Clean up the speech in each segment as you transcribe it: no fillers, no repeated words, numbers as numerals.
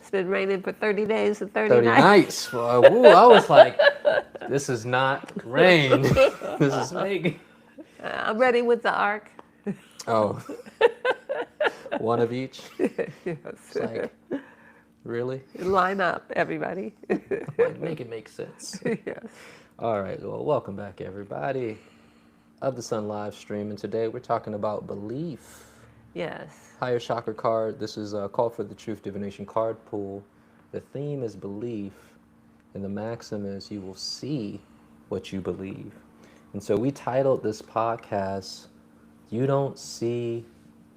It's been raining for 30 days and 30 30 nights. nights. Woo, I was like, this is not rain. This is making. I'm ready with the ark. Oh, one of each. It's Yes. like, really? Line up, everybody. Like, make it make sense. Yes. All right, well, welcome back, everybody, of the Sun live stream. And today we're talking about belief. Yes. Higher chakra card. This is a call for the truth divination card pool. The theme is belief, and the maxim is you will see what you believe. And so we titled this podcast, You Don't See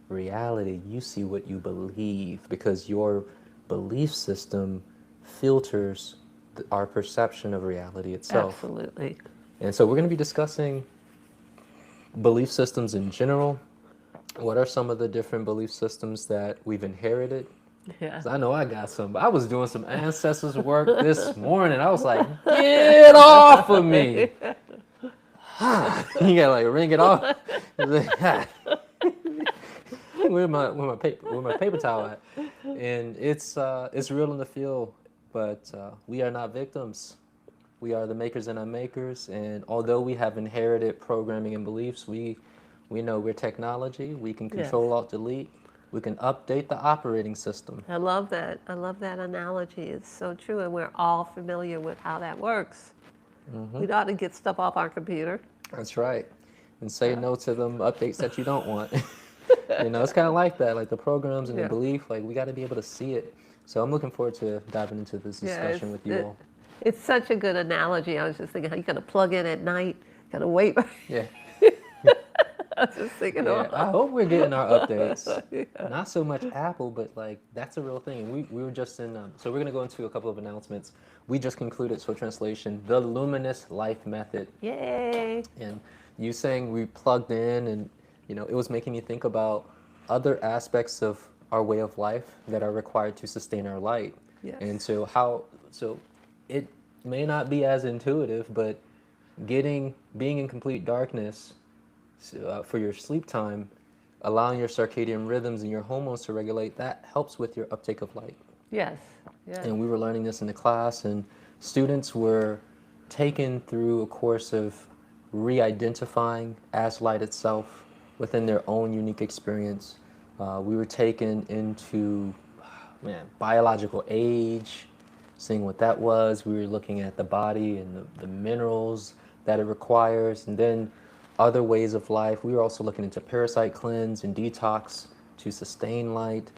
Reality, You See What You Believe, because your belief system filters our perception of reality itself. Absolutely. And so we're going to be discussing belief systems in general. What are some of the different belief systems that we've inherited? Yeah. 'Cause I know I got some, but I was doing some ancestors work this morning. I was like, get off of me. You gotta like ring it off. Where my paper towel at? And it's real in the field, but we are not victims. We are the makers and unmakers. And although we have inherited programming and beliefs, we know we're technology. We can control, alt, delete. We can update the operating system. I love that. I love that analogy. It's so true, and we're all familiar with how that works. We ought to get stuff off our computer. That's right. And say no to them updates that you don't want. It's kind of like that, like the programs and the belief, like we got to be able to see it. So I'm looking forward to diving into this discussion with you all. It's such a good analogy. I was just thinking, how you got to plug in at night, got to wait. Yeah. I was just thinking, Yeah, I hope we're getting our updates. Not so much Apple, but like that's a real thing. We were just in, so we're going to go into a couple of announcements. We just concluded, so translation, the Luminous Life Method. Yay. And you saying we plugged in and, it was making me think about other aspects of our way of life that are required to sustain our light. Yes. And so it may not be as intuitive, but being in complete darkness for your sleep time, allowing your circadian rhythms and your hormones to regulate, that helps with your uptake of light. Yes. Yes. And we were learning this in the class, and students were taken through a course of re-identifying as light itself within their own unique experience. We were taken into biological age, seeing what that was. We were looking at the body and the minerals that it requires, and then other ways of life. We were also looking into parasite cleanse and detox to sustain light,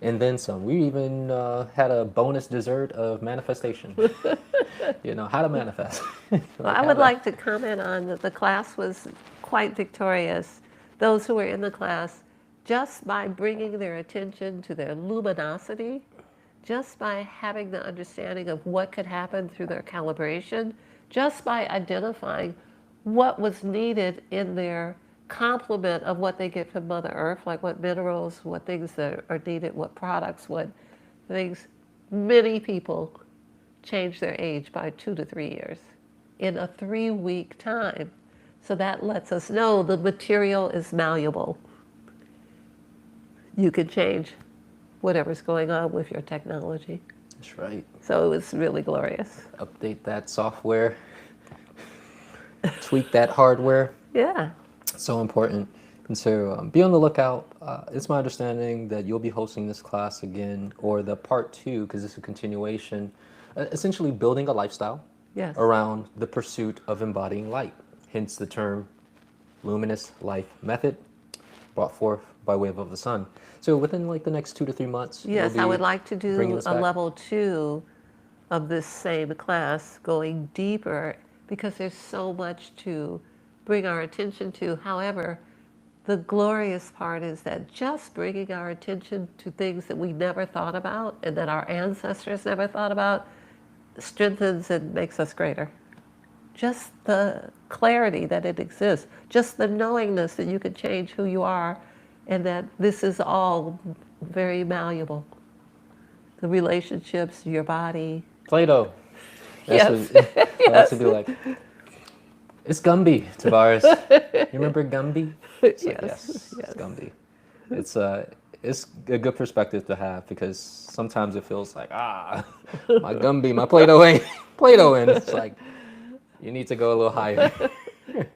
and then some. We even had a bonus dessert of manifestation. How to manifest. I would like to comment on that the class was quite victorious. Those who were in the class, just by bringing their attention to their luminosity, just by having the understanding of what could happen through their calibration, just by identifying what was needed in their complement of what they get from Mother Earth, like what minerals, what things that are needed, what products, what things. Many people change their age by 2 to 3 years in a 3-week time. So that lets us know the material is malleable. You can change whatever's going on with your technology. That's right. So it was really glorious. Update that software, tweak that hardware. Yeah. So important. And so be on the lookout. It's my understanding that you'll be hosting this class again, or the part 2, because it's a continuation, essentially building a lifestyle around the pursuit of embodying light. Hence the term Luminous Life Method, brought forth by way of the sun. So within like the next 2 to 3 months. Yes, I would like to do a back. level 2 of this same class, going deeper, because there's so much to bring our attention to. However, the glorious part is that just bringing our attention to things that we never thought about and that our ancestors never thought about strengthens and makes us greater. Just the clarity that it exists, just the knowingness that you can change who you are, and that this is all very malleable. The relationships, your body. Play-Doh. Yes. I like to do like, it's Gumby, Tavares. You remember Gumby? It's like, yes, it's Gumby. it's a good perspective to have because sometimes it feels like, my Gumby, my Play-Doh ain't Play-Doh, and it's like, you need to go a little higher.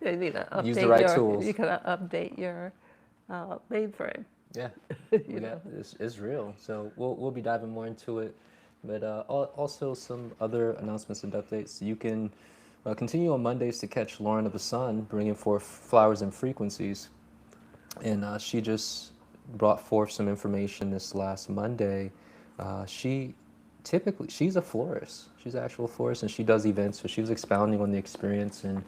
You need to Use the update right your, tools. you gotta update your mainframe. Yeah, You know. it's real. So we'll be diving more into it, but also some other announcements and updates. You can continue on Mondays to catch Lauren of the Sun bringing forth flowers and frequencies, and she just brought forth some information this last Monday. She's a florist. She's an actual florist, and she does events. So she was expounding on the experience, and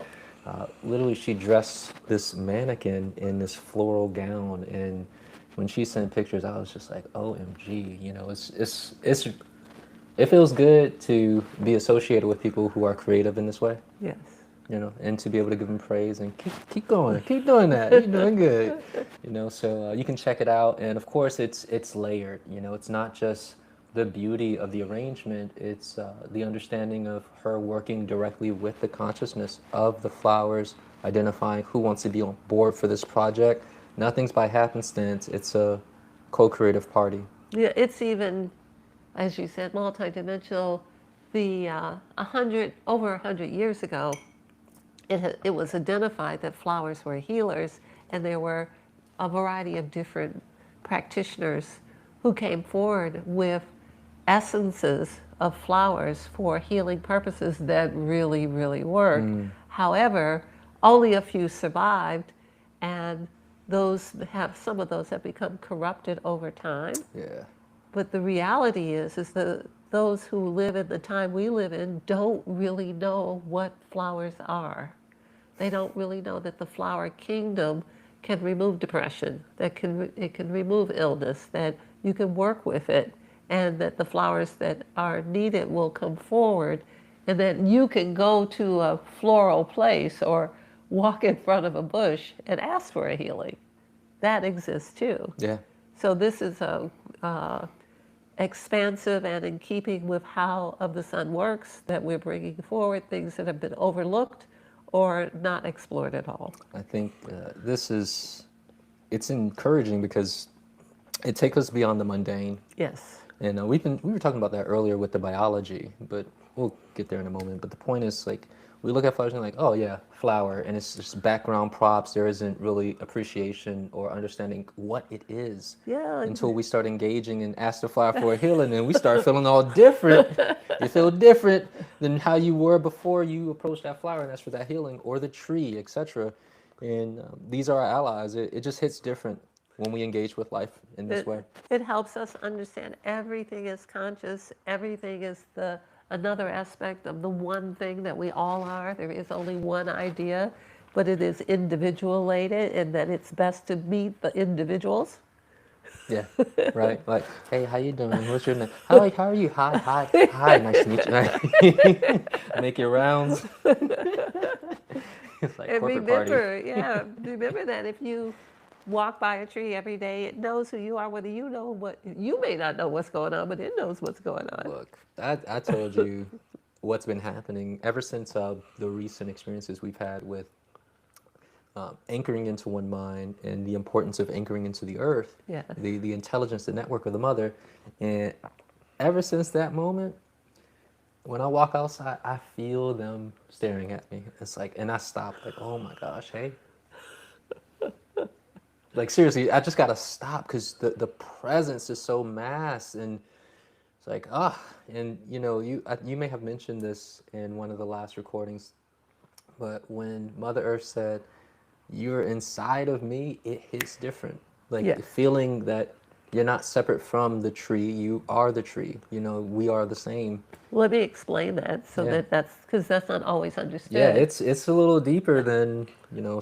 literally she dressed this mannequin in this floral gown. And when she sent pictures, I was just like, OMG, it feels good to be associated with people who are creative in this way. Yes. And to be able to give them praise and keep going, keep doing that. You're doing good. So you can check it out. And of course, it's layered. It's not just the beauty of the arrangement. It's the understanding of her working directly with the consciousness of the flowers, identifying who wants to be on board for this project. Nothing's by happenstance. It's a co-creative party. Yeah, it's even, as you said, multidimensional. Over 100 years ago, it was identified that flowers were healers, and there were a variety of different practitioners who came forward with essences of flowers for healing purposes that really, really worked. However, only a few survived, and some of those have become corrupted over time. Yeah. But the reality is that those who live in the time we live in don't really know what flowers are. They don't really know that the flower kingdom can remove depression, it can remove illness, that you can work with it, and that the flowers that are needed will come forward, and that you can go to a floral place or walk in front of a bush and ask for a healing. That exists too. Yeah. So this is expansive and in keeping with how Of the Sun works, that we're bringing forward things that have been overlooked or not explored at all. I think it's encouraging because it takes us beyond the mundane. Yes. And we were talking about that earlier with the biology, but we'll get there in a moment. But the point is, like, we look at flowers and like, oh yeah, flower, and it's just background props. There isn't really appreciation or understanding what it is until we start engaging and ask the flower for a healing, and we start feeling all different. You feel different than how you were before you approached that flower and asked for that healing, or the tree, etc. And these are our allies. It just hits different when we engage with life in this way. It helps us understand everything is conscious, everything is another aspect of the one thing that we all are. There is only one idea, but it is individuated, and that it's best to meet the individuals. Yeah, right. Like, hey, how you doing? What's your name? How are you? Hi, nice to meet you. Make your rounds. It's like And corporate remember, party. remember that if you walk by a tree every day, it knows who you are, whether you may not know what's going on, but it knows what's going on. Look, I told you what's been happening ever since the recent experiences we've had with anchoring into one mind and the importance of anchoring into the earth, Yes. the intelligence, the network of the mother. And ever since that moment, when I walk outside, I feel them staring at me. It's like, and I stop, like, oh my gosh, hey. Like, seriously, I just gotta stop because the presence is so mass, and it's like, and you may have mentioned this in one of the last recordings, but when Mother Earth said, "You're inside of me," it hits different. Like, Yes. the feeling that you're not separate from the tree, you are the tree. We are the same. Let me explain that that's because that's not always understood. Yeah, it's a little deeper than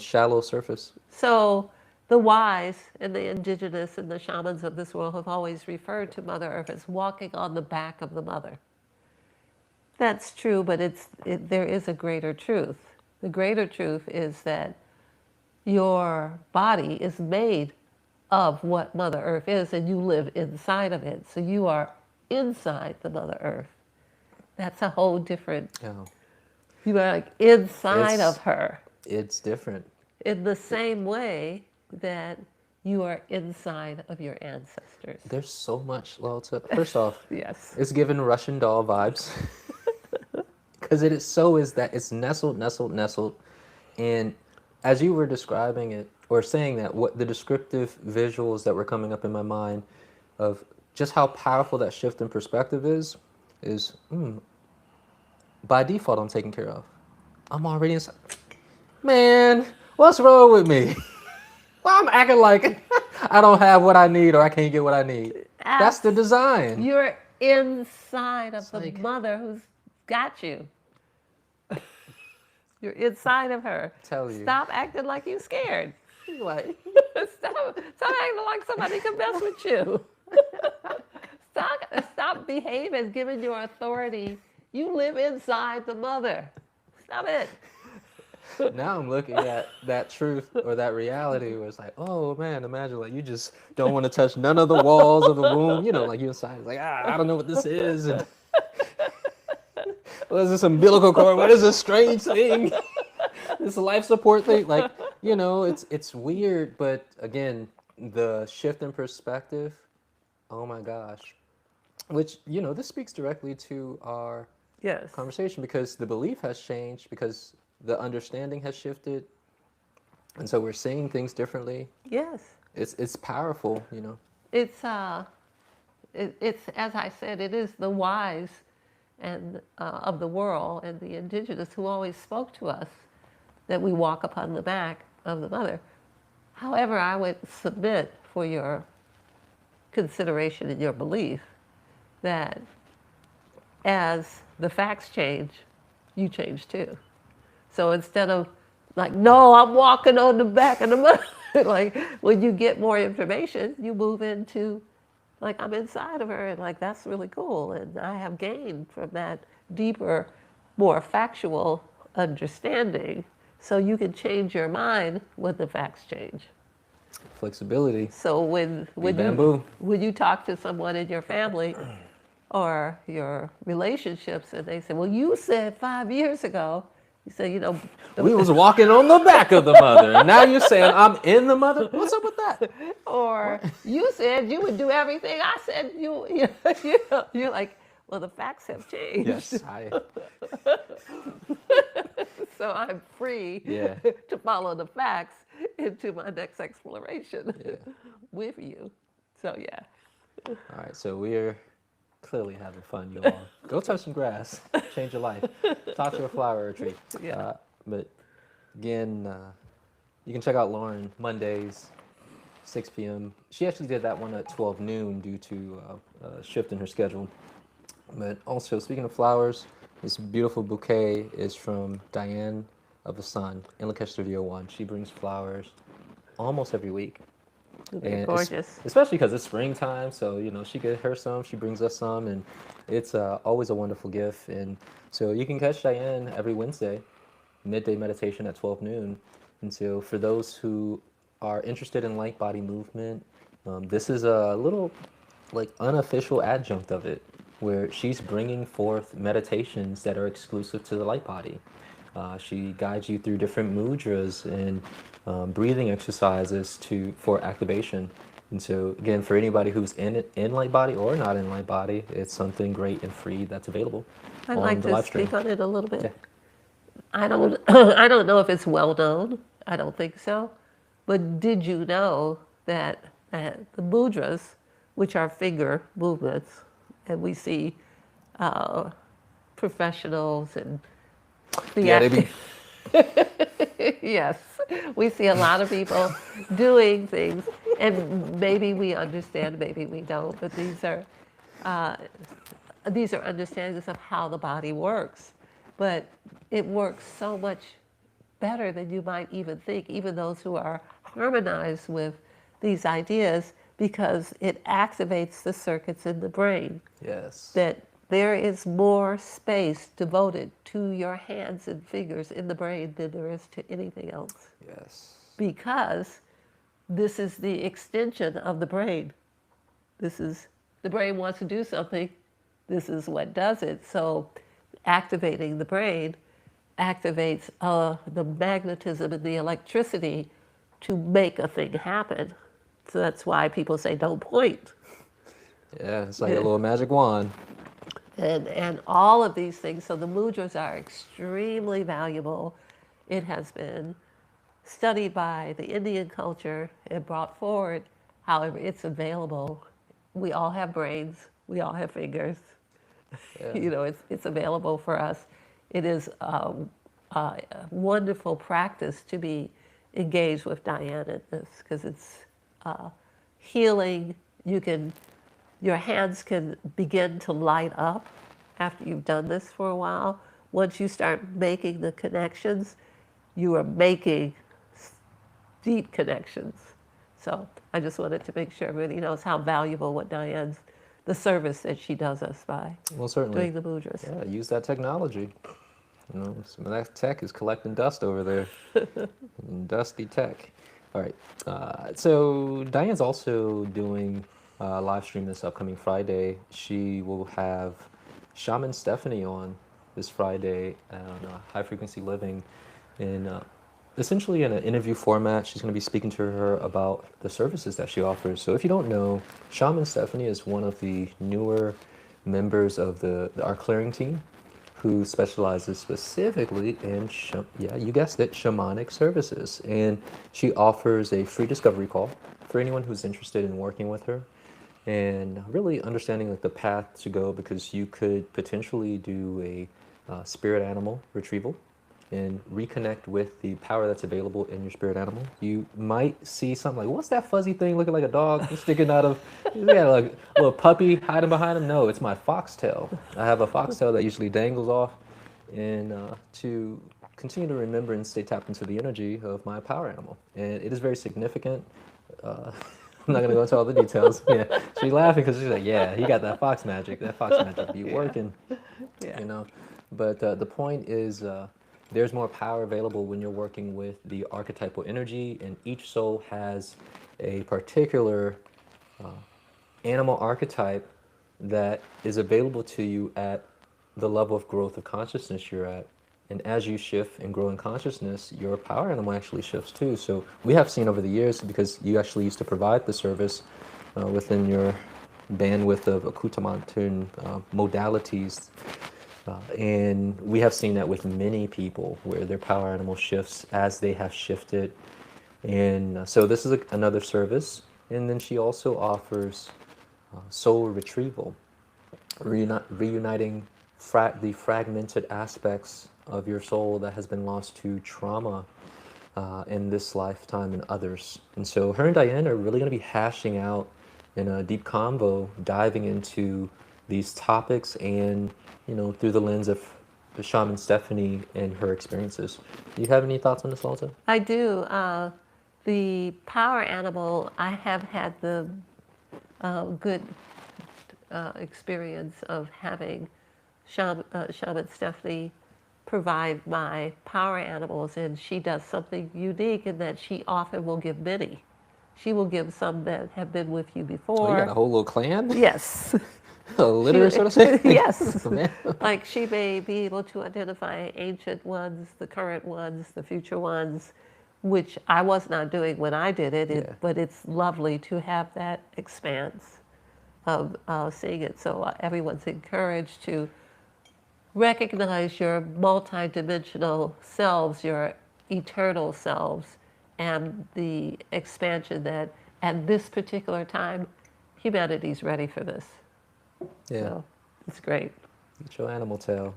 shallow surface. So the wise and the indigenous and the shamans of this world have always referred to Mother Earth as walking on the back of the mother. That's true, but there is a greater truth. The greater truth is that your body is made of what Mother Earth is, and you live inside of it. So you are inside the Mother Earth. That's a whole different, you are like inside of her. It's different. In the same way that you are inside of your ancestors. There's so much, LaOta. First off, Yes. it's giving Russian doll vibes. Because it is so is that it's nestled, nestled, nestled. And as you were describing it or saying that, what the descriptive visuals that were coming up in my mind of just how powerful that shift in perspective is by default I'm taken care of. I'm already inside. Man, what's wrong with me? Well, I'm acting like I don't have what I need or I can't get what I need. That's the design. You're inside of It's the like- mother who's got you. You're inside of her. Tell you. Stop acting like you're scared. Like, Stop acting like somebody can mess with you. Stop behaving, giving your authority. You live inside the mother. Stop it. now I'm looking at that truth or that reality where it's like, oh man, imagine like you just don't want to touch none of the walls of the womb. You know, like you inside, it's like, I don't know what this is. And what is this umbilical cord? What is this strange thing? This life support thing? Like, you know, it's weird, but again, the shift in perspective, oh my gosh. Which, you know, this speaks directly to our Yes. conversation because the belief has changed, because the understanding has shifted, and so we're seeing things differently. Yes. It's powerful, you know. It's as I said, it is the wise and of the world and the indigenous who always spoke to us that we walk upon the back of the mother. However, I would submit for your consideration and your belief that as the facts change, you change too. So instead of like, no, I'm walking on the back of the mother, like when you get more information, you move into like, I'm inside of her and like, that's really cool. And I have gained from that deeper, more factual understanding. So you can change your mind when the facts change. Flexibility. So when you talk to someone in your family or your relationships and they say, well, you said 5 years ago, you say, you know, We was walking on the back of the mother, and now you're saying I'm in the mother? What's up with that? or you said you would do everything I said you're like, well, the facts have changed. Yes, So I'm free Yeah. to follow the facts into my next exploration Yeah. with you. So yeah. All right, so we're clearly having fun, you all. Go touch some grass, change your life. Talk to a flower or a tree. Yeah. But again, you can check out Lauren Mondays, 6 p.m. She actually did that one at 12 noon due to a shift in her schedule. But also, speaking of flowers, this beautiful bouquet is from Diane of the Sun in Lakesh Studio One. She brings flowers almost every week. They're And gorgeous. especially because it's springtime, so you know she gets her some, she brings us some, and it's always a wonderful gift. And so you can catch Diane every Wednesday, midday meditation at 12 noon. And so for those who are interested in light body movement, this is a little like unofficial adjunct of it, where she's bringing forth meditations that are exclusive to the light body. She guides you through different mudras and breathing exercises for activation. And so again, for anybody who's in light body or not in light body, it's something great and free that's available I'd on like the to live stream. speak on it a little bit. Yeah. I don't know if it's well known. I don't think so. But did you know that the mudras, which are finger movements, and we see professionals and Yeah, they be yes, we see a lot of people doing things, and maybe we understand, maybe we don't, but these are understandings of how the body works. But it works so much better than you might even think, even those who are harmonized with these ideas, because it activates the circuits in the brain. Yes. That there is more space devoted to your hands and fingers in the brain than there is to anything else. Yes. Because this is the extension of the brain. The brain wants to do something, this is what does it. So activating the brain activates the magnetism and the electricity to make a thing happen. So that's why people say don't point. Yeah, it's like a little magic wand. And all of these things. So the mudras are extremely valuable. It has been studied by the Indian culture and brought forward. However, it's available. We all have brains. We all have fingers. Yeah. It's available for us. It is a wonderful practice to be engaged with Diane in this because it's healing. Your hands can begin to light up after you've done this for a while. Once you start making the connections, you are making deep connections. So I just wanted to make sure everybody knows how valuable the service that she does us by Well, certainly. doing the mudras. Yeah, use that technology. Some of that tech is collecting dust over there. Dusty tech. All right. So Diane's also doing a live stream this upcoming Friday. She will have Shaman Stephanie on this Friday on High Frequency Living. And essentially in an interview format, she's going to be speaking to her about the services that she offers. So if you don't know, Shaman Stephanie is one of the newer members of our clearing team who specializes specifically in, yeah, you guessed it, shamanic services. And she offers a free discovery call for anyone who's interested in working with her and really understanding like the path to go, because you could potentially do a spirit animal retrieval and reconnect with the power that's available in your spirit animal. You might see something like, what's that fuzzy thing looking like a dog sticking out of, yeah, like a little puppy hiding behind him? No, it's my foxtail. I have a foxtail that usually dangles off. And to continue to remember and stay tapped into the energy of my power animal. And it is very significant. I'm not going to go into all the details. Yeah, she's laughing because she's like, yeah, he got that fox magic. That fox magic be working, Yeah. But the point is, there's more power available when you're working with the archetypal energy, and each soul has a particular animal archetype that is available to you at the level of growth of consciousness you're at. And as you shift and grow in consciousness, your power animal actually shifts too. So we have seen over the years, because you actually used to provide the service within your bandwidth of accoutrement and modalities. And we have seen that with many people where their power animal shifts as they have shifted. And so this is another service. And then she also offers soul retrieval, reuniting the fragmented aspects of your soul that has been lost to trauma in this lifetime and others. And so her and Diane are really going to be hashing out in a deep convo, diving into these topics and, through the lens of the shaman Stephanie and her experiences. Do you have any thoughts on this, LaOta? I do. The power animal, I have had the good experience of having Shaman Stephanie provide my power animals, and she does something unique in that she often will give many. She will give some that have been with you before. Oh, you got a whole little clan? Yes. A litter, so to say? Yes. Man. Like she may be able to identify ancient ones, the current ones, the future ones, which I was not doing when I did it, Yeah. but it's lovely to have that expanse of seeing it. So everyone's encouraged to recognize your multidimensional selves, your eternal selves, and the expansion that at this particular time, humanity's ready for this. Yeah. So it's great. Get your animal tail.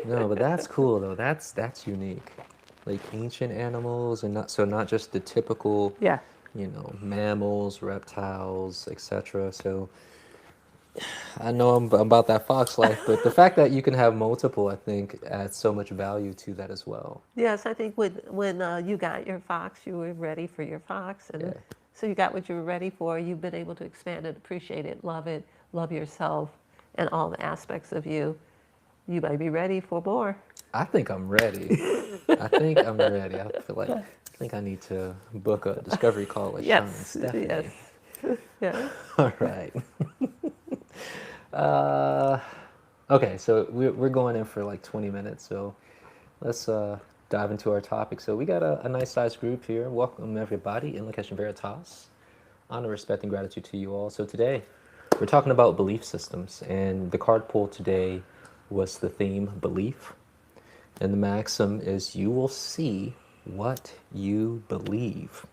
No, but that's cool though. That's unique. Like ancient animals, and not just the typical, Yeah. mammals, reptiles, etc. So I know I'm about that fox life, but the fact that you can have multiple, I think, adds so much value to that as well. Yes, I think when you got your fox, you were ready for your fox, and Yeah. so you got what you were ready for. You've been able to expand it, appreciate it, love yourself, and all the aspects of you. You might be ready for more. I think I'm ready. I think I'm ready. I think I need to book a discovery call with Shaman Yes, Stephanie. yes, yeah. All right. Okay, so we're going in for like 20 minutes, so let's dive into our topic. So we got a nice sized group here. Welcome everybody in Location Veritas. Honor, respect, and gratitude to you all. So today, we're talking about belief systems, and the card pull today was the theme belief. And the maxim is you will see what you believe.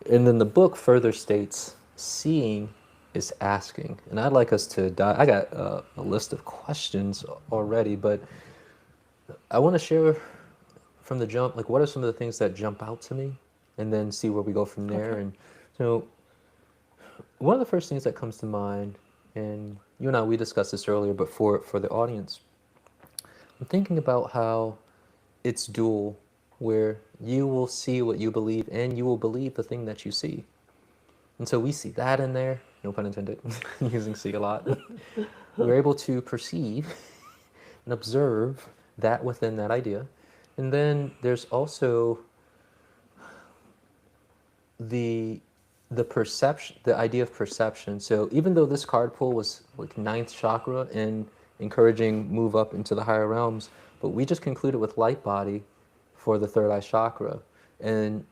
And then the book further states seeing is asking. And I'd like us to dive. I got a list of questions already, but I want to share from the jump, like what are some of the things that jump out to me, and then see where we go from there. Okay. And so one of the first things that comes to mind, and you and I, we discussed this earlier, but for the audience, I'm thinking about how it's dual, where you will see what you believe and you will believe the thing that you see. And so we see that in there, no pun intended, using see a lot. We're able to perceive and observe that within that idea. And then there's also the perception, the idea of perception. So even though this card pull was like ninth chakra and encouraging move up into the higher realms, but we just concluded with light body for the third eye chakra. And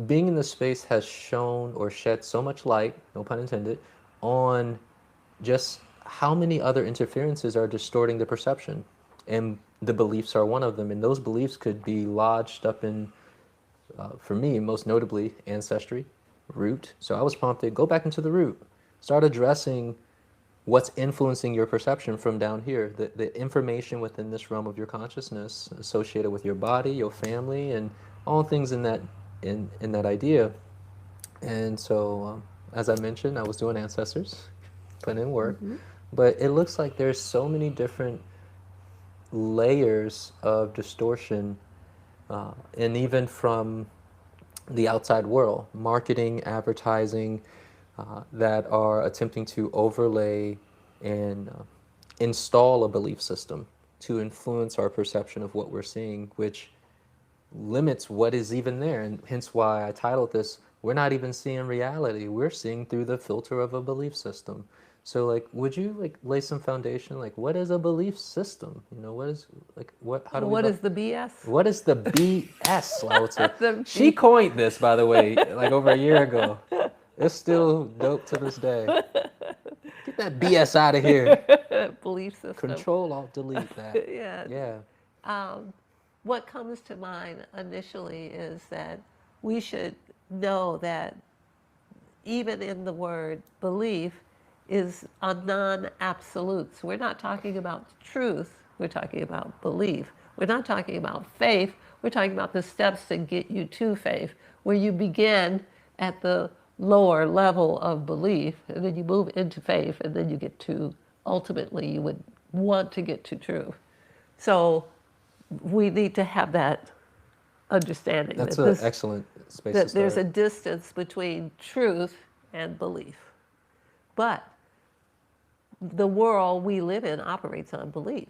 being in this space has shown or shed so much light, no pun intended, on just how many other interferences are distorting the perception. And the beliefs are one of them. And those beliefs could be lodged up in, for me, most notably, ancestry, root. So I was prompted, go back into the root. Start addressing what's influencing your perception from down here, the information within this realm of your consciousness associated with your body, your family, and all things in that idea. And so, as I mentioned, I was doing ancestors, putting in work, but it looks like there's so many different layers of distortion, and even from the outside world, marketing, advertising, that are attempting to overlay and install a belief system to influence our perception of what we're seeing, which limits what is even there. And hence why I titled this, we're not even seeing reality, we're seeing through the filter of a belief system. So like, would you like lay some foundation, like what is a belief system? You know, what is, like, what, how do we What is the BS? what is the BS, LaOta? The She coined this, by the way, like over a year ago. It's still dope to this day. Get that BS out of here. belief system. Control, Alt, delete that. Yeah. Yeah. What comes to mind initially is that we should know that even in the word belief is a non-absolute. So we're not talking about truth, we're talking about belief. We're not talking about faith, we're talking about the steps to get you to faith, where you begin at the lower level of belief, and then you move into faith, and then you get to, ultimately, you would want to get to truth. So we need to have that understanding. That's that an this, excellent space that to there's a start. distance between truth and belief. But the world we live in operates on belief.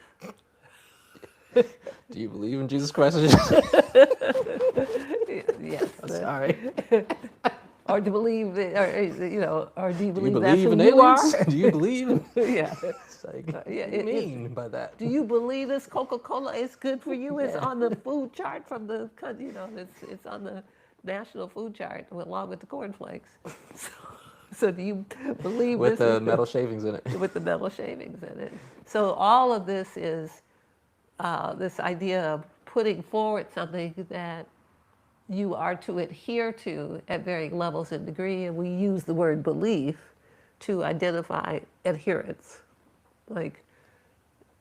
Do you believe in Jesus Christ? Yes. I'm sorry. Or to believe, or, you know, or do you Do you believe that's believe who in you aliens? are? Do you believe in... Yeah. It's like, Yeah, what do you mean by that? Do you believe this Coca-Cola is good for you? It's Yeah. on the food chart from the, you know, it's on the national food chart along with the cornflakes. So do you believe With this the is metal shavings in it. with the metal shavings in it? So all of this is this idea of putting forward something that you are to adhere to at varying levels and degree, and we use the word belief to identify adherence. Like,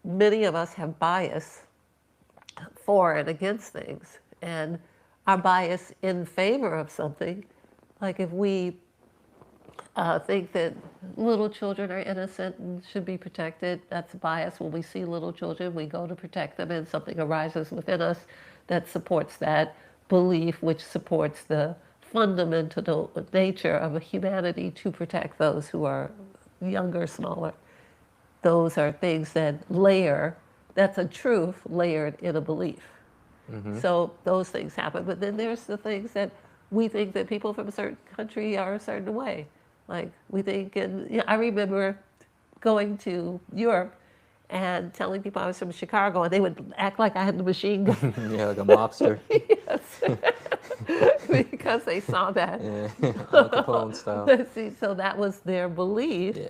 many of us have bias for and against things, and our bias in favor of something, like if we think that little children are innocent and should be protected, that's bias. When we see little children, we go to protect them, and something arises within us that supports that belief, which supports the fundamental nature of humanity to protect those who are younger, smaller. Those are things that layer, that's a truth layered in a belief. So those things happen. But then there's the things that we think that people from a certain country are a certain way. Like we think, and you know, I remember going to Europe and telling people I was from Chicago, and they would act like I had the machine gun. Yeah, like a mobster. Yes. because they saw that. Yeah, Al Capone style. See, so that was their belief. Yeah,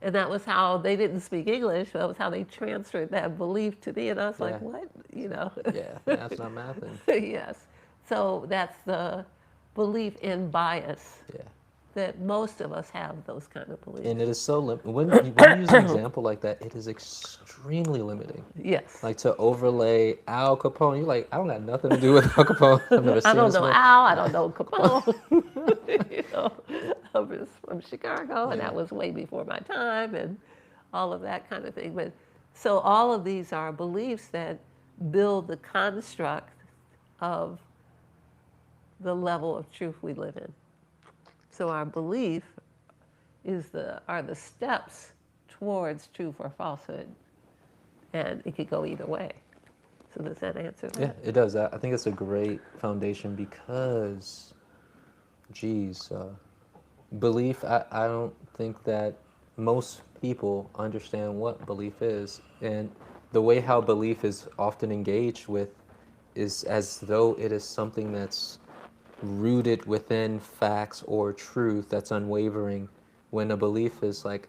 And that was how they didn't speak English. That was how they transferred that belief to me. And I was like, yeah, what? You know? yeah. That's not mathing. Yes. So that's the belief in bias Yeah. that most of us have those kind of beliefs. And it is so when you use an example like that, it is extremely limiting. Yes. Like to overlay Al Capone, you're like, I don't got nothing to do with Al Capone. I've never I seen don't this know man. Al, I don't know Capone. You know, I was from Chicago, and Yeah. that was way before my time, and all of that kind of thing. But so all of these are beliefs that build the construct of the level of truth we live in. So our belief are the steps towards truth or falsehood, and it could go either way. So does that answer that? Yeah, it does. I think it's a great foundation because, geez, belief, I don't think that most people understand what belief is. And the way how belief is often engaged with is as though it is something that's rooted within facts or truth that's unwavering, when a belief is like,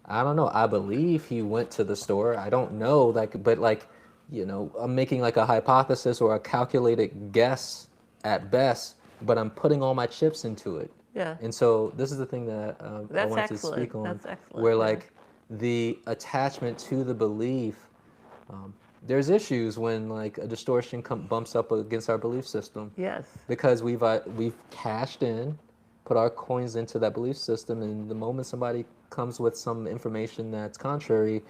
I don't know, I believe he went to the store, I don't know, like, but like, I'm making like a hypothesis or a calculated guess at best, but I'm putting all my chips into it. Yeah. And so this is the thing that I That's wanted to excellent. speak on, That's excellent, where yeah. like the attachment to the belief, there's issues when like a distortion bumps up against our belief system, Yes. because we've cashed in, put our coins into that belief system, and the moment somebody comes with some information that's contrary,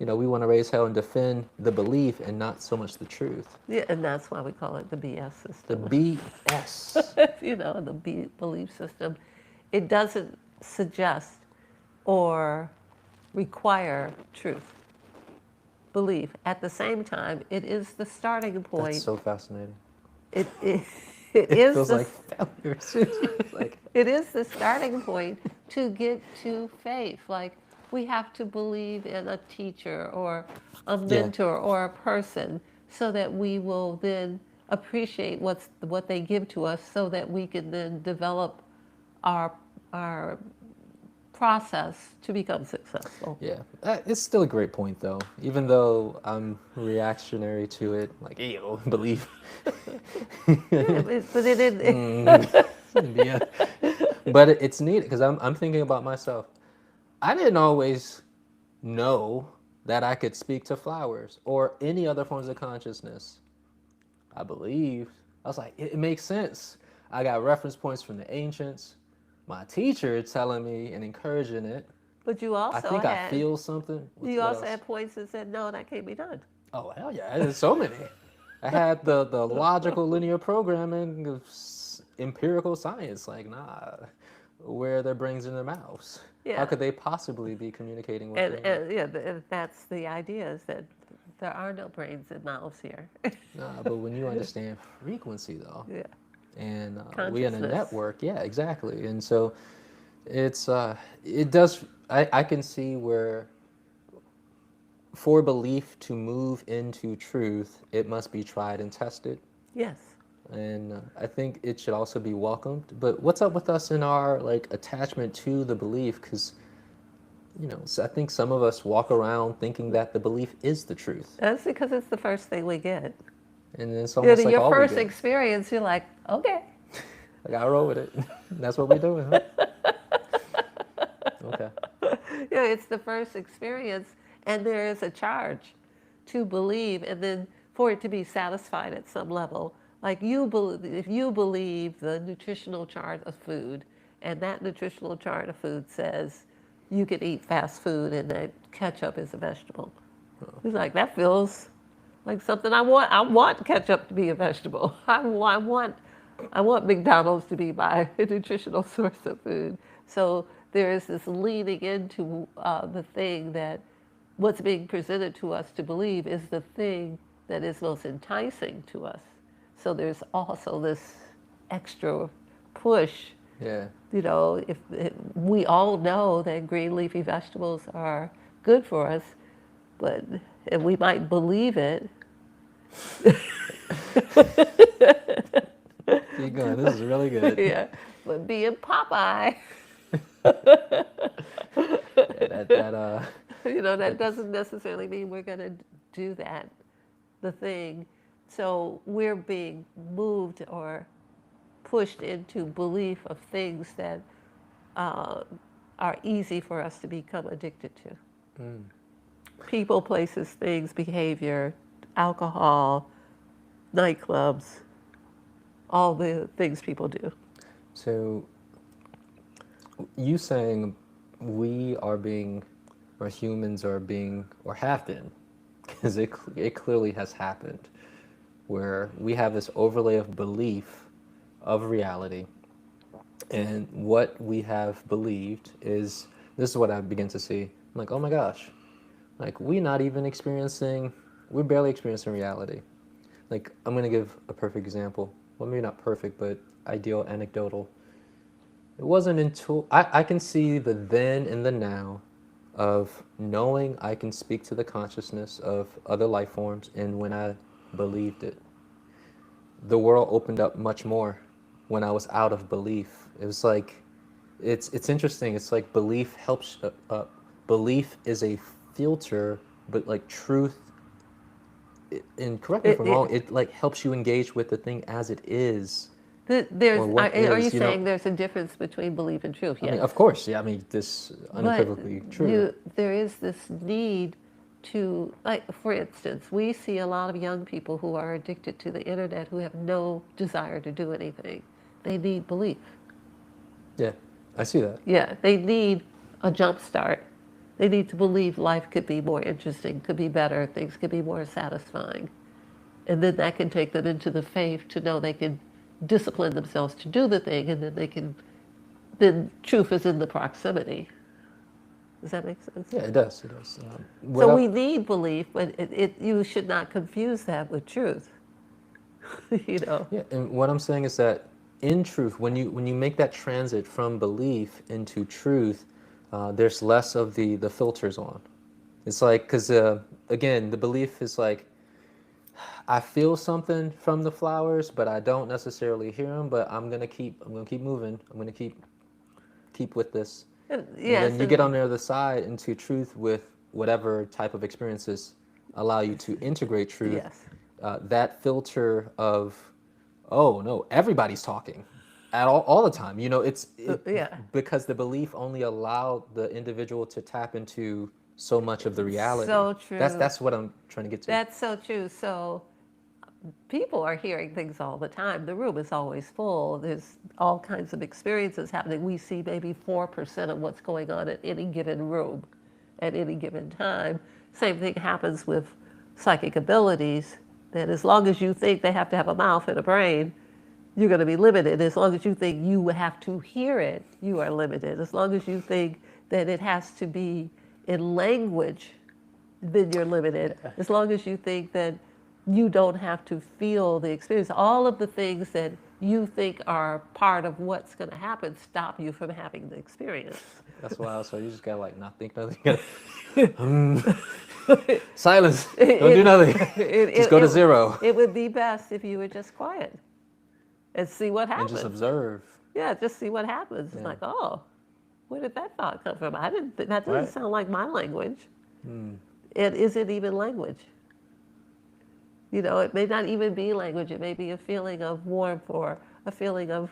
we want to raise hell and defend the belief and not so much the truth. Yeah, and that's why we call it the BS The system. BS. The belief system. It doesn't suggest or require truth, belief. At the same time, it is the starting point. That's so fascinating. It It is feels the, like failure. It's like, it is the starting point to get to faith. Like, we have to believe in a teacher or a mentor or a person so that we will then appreciate what they give to us, so that we can then develop our process to become successful. yeah, it's still a great point though, even though I'm reactionary to it, like, ew, belief. Yeah, but it Yeah. But it's neat because I'm thinking about myself. I didn't always know that I could speak to flowers or any other forms of consciousness. I believed. I was like, it makes sense. I got reference points from the ancients. My teacher telling me and encouraging it. But you also I think I feel something. You What also else? had points that said, no, that can't be done. Oh, hell yeah, there's so many. I had the logical linear programming of empirical science. Like, nah, where are their brains in their mouths? Yeah. How could they possibly be communicating with And that's the idea, is that there are no brains and mouths here. Nah, but when you understand frequency, though, Yeah. and we in a Consciousness. network, yeah, exactly. And so it's it does. I can see where for belief to move into truth, it must be tried and tested. Yes. And I think it should also be welcomed. But what's up with us in our like attachment to the belief? Because so I think some of us walk around thinking that the belief is the truth, That's because it's the first thing we get. and it's almost like Your all first we get. experience, you're like, okay. Like, I roll with it. That's what we're doing, huh? Okay. Yeah, it's the first experience, and there is a charge to believe, and then for it to be satisfied at some level. Like if you believe the nutritional chart of food, and that nutritional chart of food says you can eat fast food and that ketchup is a vegetable. It's like, that feels like something I want. I want ketchup to be a vegetable. I want McDonald's to be my nutritional source of food. So there is this leaning into the thing that what's being presented to us to believe is the thing that is most enticing to us. So there's also this extra push. Yeah. We all know that green leafy vegetables are good for us, and we might believe it. Keep going. This is really good. Yeah, but being Popeye, Yeah, that doesn't necessarily mean we're going to do that, the thing. So we're being moved or pushed into belief of things that uh, are easy for us to become addicted to. People, places, things, behavior, alcohol, nightclubs, all the things people do. So you saying we are being, or humans are being, or have been, because it clearly has happened, where we have this overlay of belief of reality, and what we have believed is, this is what I begin to see. I'm like, oh my gosh, like we're barely experiencing reality. Like, I'm going to give a perfect example. Well, maybe not perfect, but ideal, anecdotal. It wasn't until I can see the then and the now of knowing I can speak to the consciousness of other life forms, and when I believed it, the world opened up much more. When I was out of belief, it was like, it's interesting. It's like belief helps. Belief is a filter, but like truth, and correct me if I'm wrong, it like helps you engage with the thing as it is, or what Are you is. saying there's a difference between belief and truth? I mean, Yes. of course, yeah. I mean, this But unequivocally true. there is this need to, like, for instance, we see a lot of young people who are addicted to the internet who have no desire to do anything. They need belief. Yeah, I see that. Yeah, they need a jump start. They need to believe life could be more interesting, could be better, things could be more satisfying. And then that can take them into the faith to know they can discipline themselves to do the thing, and then truth is in the proximity. Does that make sense? Yeah, it does. It does. So we need belief, but you should not confuse that with truth. Yeah, and what I'm saying is that in truth, when you make that transit from belief into truth, there's less of the filters on. It's like, because again, the belief is like, I feel something from the flowers, but I don't necessarily hear them. But I'm gonna keep moving. I'm gonna keep with this. And Yes. then you get on the other side into truth with whatever type of experiences allow you to integrate truth. Yes. That filter of, oh no, everybody's talking at all the time. Yeah. Because the belief only allowed the individual to tap into so much of the reality. So true. That's what I'm trying to get to. That's so true. So people are hearing things all the time. The room is always full. There's all kinds of experiences happening. We see maybe 4% of what's going on at any given room at any given time. Same thing happens with psychic abilities, that as long as you think they have to have a mouth and a brain, you're going to be limited. As long as you think you have to hear it, you are limited. As long as you think that it has to be in language, then you're limited. As long as you think that you don't have to feel the experience, all of the things that you think are part of what's going to happen stop you from having the experience. That's why also you just gotta like not think nothing. Silence. Don't do nothing. Just go to zero. It would be best if you were just quiet and see what happens. And just observe. Yeah, just see what happens. It's like, oh, where did that thought come from? That doesn't sound like my language. It isn't even language. It may not even be language. It may be a feeling of warmth or a feeling of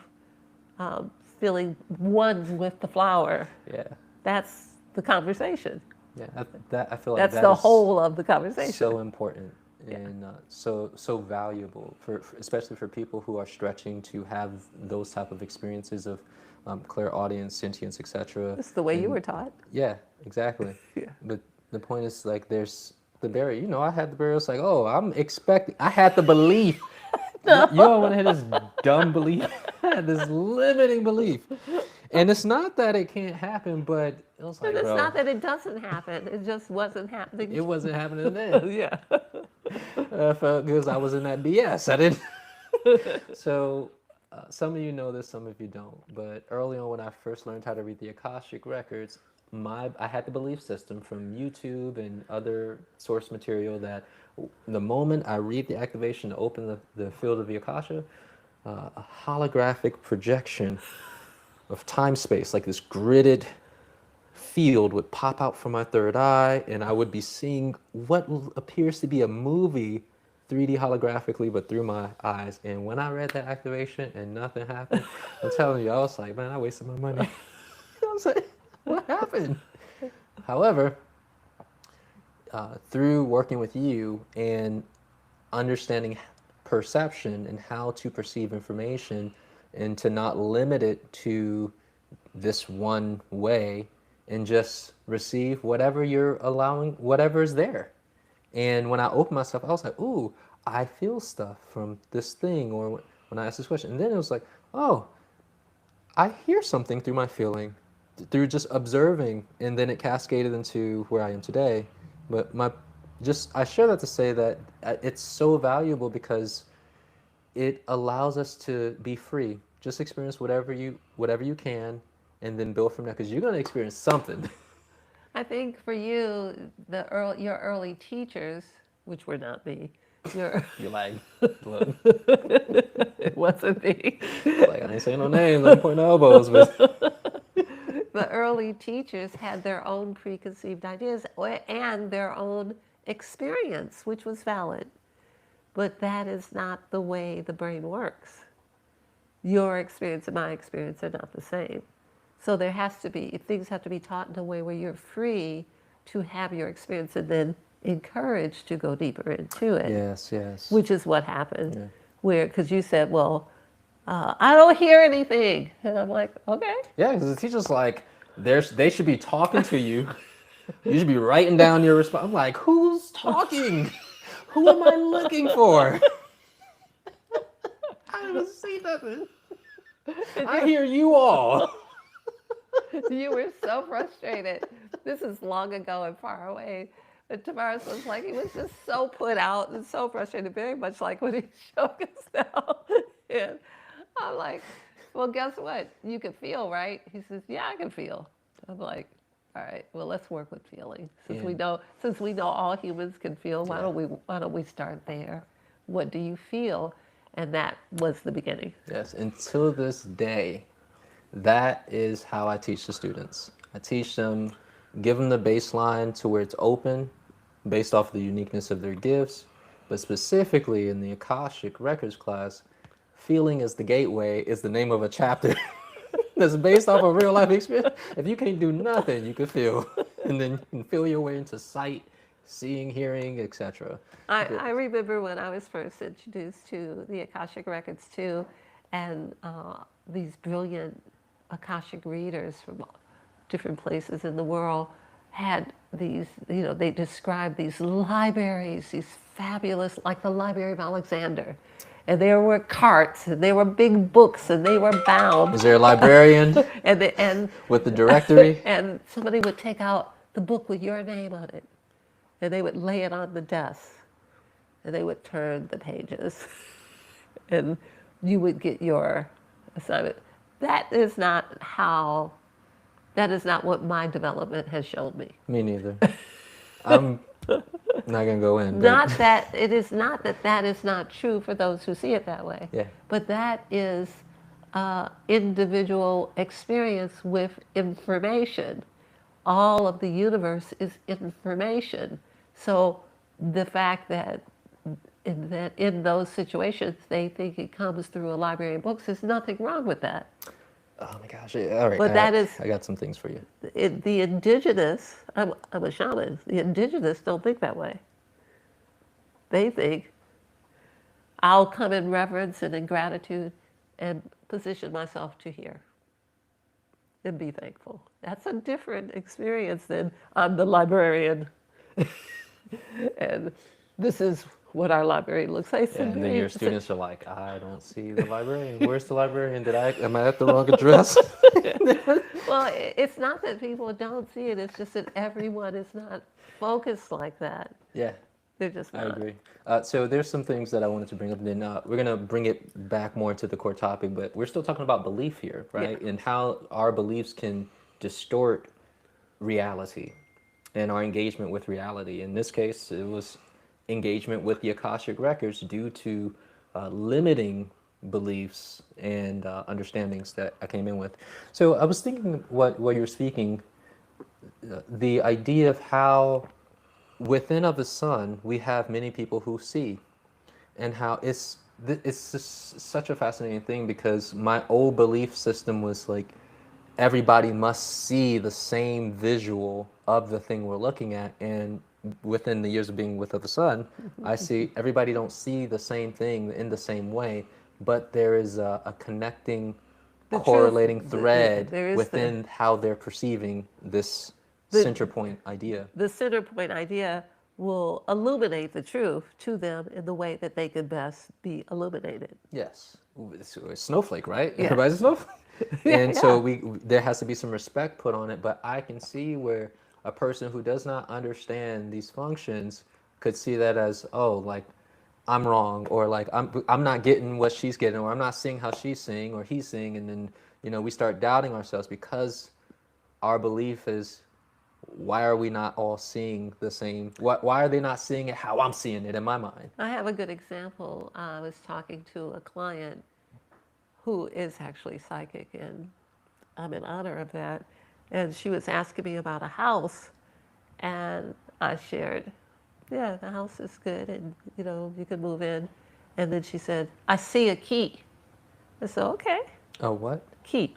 feeling one with the flower. Yeah. That's the conversation. Yeah, I feel like that's that the is whole of the conversation. So important and so valuable for especially for people who are stretching to have those type of experiences of clairaudience, sentience, etc. It's the way you were taught. Yeah, exactly. Yeah. But the point is, like, there's the barrier. I had the barrier. It's like, oh, I had the belief. No. You don't want to hit this dumb belief. I had this limiting belief. And it's not that it can't happen, but it was like, it's not that it doesn't happen. It just wasn't happening. It wasn't happening then. Yeah. I felt because I was in that BS. I didn't. So some of you know this, some of you don't. But early on when I first learned how to read the Akashic records, I had the belief system from YouTube and other source material that the moment I read the activation to open the field of the Akasha, a holographic projection of time space, like this gridded field would pop out from my third eye, and I would be seeing what appears to be a movie 3D holographically, but through my eyes. And when I read that activation and nothing happened, I'm telling you, I was like, man, I wasted my money. I was like, what happened? However, through working with you and understanding perception and how to perceive information and to not limit it to this one way and just receive whatever you're allowing, whatever is there. And when I opened myself, I was like, ooh, I feel stuff from this thing. Or when I asked this question, and then it was like, oh, I hear something through my feeling, through just observing, and then it cascaded into where I am today. But I share that to say that it's so valuable because it allows us to be free. Just experience whatever you can, and then build from there. Because you're going to experience something. I think for you, your early teachers, which were not me, You're like, look, it wasn't me. like I ain't saying no names, I'm pointing elbows, but The early teachers had their own preconceived ideas and their own experience, which was valid. But that is not the way the brain works. Your experience and my experience are not the same. So things have to be taught in a way where you're free to have your experience and then encouraged to go deeper into it. yes, yes. Which is what happened. Yeah. Because you said, well, I don't hear anything. And I'm like, okay. Yeah, because the teacher's like, they should be talking to you. You should be writing down your response. I'm like, who's talking? Who am I looking for? I don't see nothing. I hear you all. You were so frustrated. This is long ago and far away. But Tavares was like, he was just so put out and so frustrated, very much like when he showed us now. And I'm like, well, guess what? You can feel, right? He says, yeah, I can feel. I'm like, all right, well, let's work with feeling. Since we know all humans can feel, why don't we start there? What do you feel? And that was the beginning. Yes, until this day, that is how I teach the students. I teach them, give them the baseline to where it's open, based off the uniqueness of their gifts, but specifically in the Akashic Records class, feeling is the gateway is the name of a chapter that's based off of real life experience. If you can't do nothing, you can feel, and then you can feel your way into sight, seeing, hearing, etc. I remember when I was first introduced to the Akashic Records too, and these brilliant Akashic readers from different places in the world had these, they described these libraries, these fabulous, like the Library of Alexander. And there were carts, and there were big books, and they were bound. Is there a librarian and with the directory? And somebody would take out the book with your name on it, and they would lay it on the desk, and they would turn the pages, and you would get your assignment. That is not what my development has shown me. Me neither. I'm not gonna go in. It is not that is not true for those who see it that way. Yeah. But that is individual experience with information. All of the universe is information. So the fact that in those situations they think it comes through a library of books, there's nothing wrong with that. Oh my gosh! All right, But I got some things for you. The indigenous, I'm a shaman, the indigenous don't think that way. They think, I'll come in reverence and in gratitude and position myself to hear and be thankful. That's a different experience than I'm the librarian. And this is what our library looks like. Yeah, and then your students are like, I don't see the librarian. Where's the librarian? Am I at the wrong address? Well, it's not that people don't see it. It's just that everyone is not focused like that. Yeah. They're just not. I agree. So there's some things that I wanted to bring up. And then we're going to bring it back more into the core topic, but we're still talking about belief here, right? Yeah. And how our beliefs can distort reality and our engagement with reality. In this case, it was engagement with the Akashic Records due to limiting beliefs and understandings that I came in with. So I was thinking what you're speaking, the idea of how within of the sun we have many people who see, and how it's just such a fascinating thing because my old belief system was like everybody must see the same visual of the thing we're looking at, and within the years of being with the sun, I see everybody don't see the same thing in the same way, but there is a connecting, The truth, correlating yeah, thread there is within how they're perceiving this the center point idea. the center point idea will illuminate the truth to them in the way that they can best be illuminated. Yes, it's a snowflake, right? Yeah. Everybody's a snowflake. Yeah, And so yeah. there has to be some respect put on it, but I can see where a person who does not understand these functions could see that as, oh, like I'm wrong, or like I'm not getting what she's getting, or I'm not seeing how she's seeing or he's seeing, and then we start doubting ourselves because our belief is, why are we not all seeing the same? Why are they not seeing it how I'm seeing it in my mind? I have a good example. I was talking to a client who is actually psychic, and I'm in honor of that. And she was asking me about a house, and I shared, yeah, the house is good, and you can move in. And then she said, I see a key. I said, okay, Oh, what? key.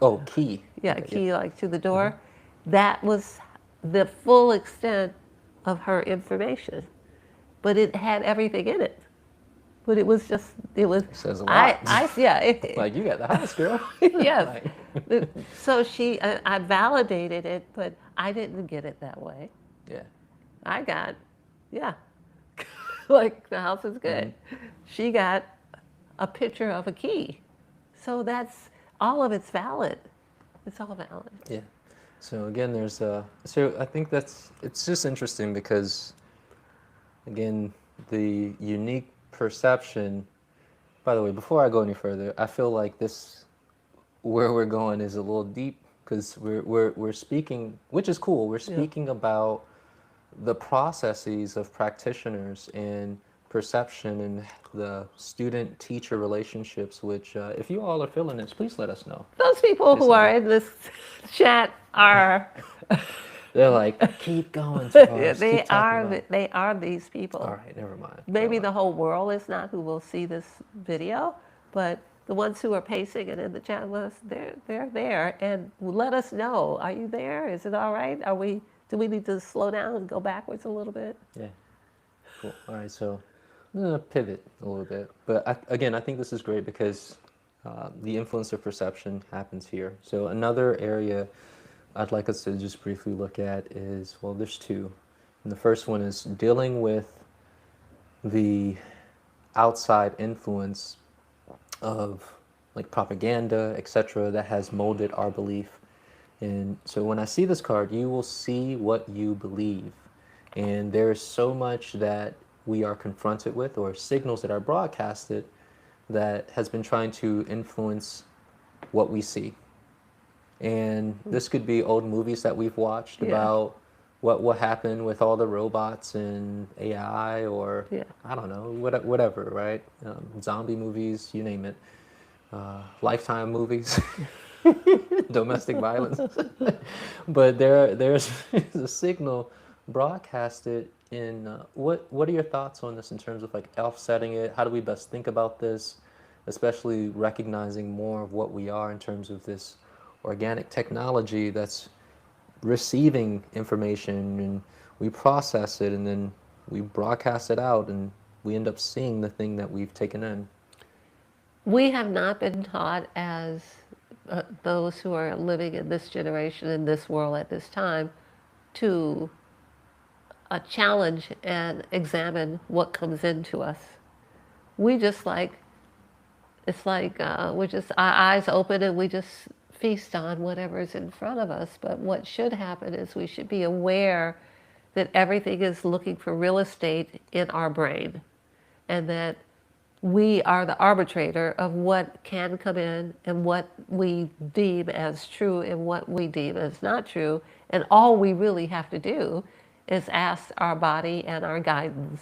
Oh, key. Yeah, a Okay, key like to the door. That was the full extent of her information, but it had everything in it. But it was, says a lot. yeah, Like, you got the house, girl. yes. Like, So I validated it, but I didn't get it that way. yeah. I got, yeah, like the house is good. She got a picture of a key. So that's, all of it's valid. It's all valid. Yeah. So again, so I think it's just interesting because, again, the unique perception. By the way, before I go any further, I feel like where we're going is a little deep because we're speaking, which is cool. We're Yeah. speaking about the processes of practitioners and perception and the student-teacher relationships, which if you all are feeling this, please let us know. Those people who are in this chat are, They're like, keep going, yeah, Taurus, keep talking about it. they are these people. All right, never mind. Maybe Never the mind. whole world is not who will see this video, but the ones who are pacing and in the chat with us, they're there. And let us know, are you there? Is it all right? Do we need to slow down and go backwards a little bit? Yeah, cool. All right, so I'm gonna pivot a little bit, but again, I think this is great because the influence of perception happens here. So another area I'd like us to just briefly look at is, well, there's two. And the first one is dealing with the outside influence of like propaganda, etc., that has molded our belief. And so when I see this card, you will see what you believe. And there is so much that we are confronted with, or signals that are broadcasted, that has been trying to influence what we see. And this could be old movies that we've watched Yeah. about what will happen with all the robots and AI, or Yeah. I don't know, whatever, right? Zombie movies, you name it. Lifetime movies, domestic violence. But there's a signal broadcasted in what are your thoughts on this in terms of like offsetting it? How do we best think about this, especially recognizing more of what we are in terms of this organic technology that's receiving information, and we process it and then we broadcast it out and we end up seeing the thing that we've taken in. We have not been taught as those who are living in this generation, in this world at this time, to challenge and examine what comes into us. We just it's like we're just, our eyes open and we just feast on whatever's in front of us. But what should happen is we should be aware that everything is looking for real estate in our brain, and that we are the arbitrator of what can come in and what we deem as true and what we deem as not true. And all we really have to do is ask our body and our guidance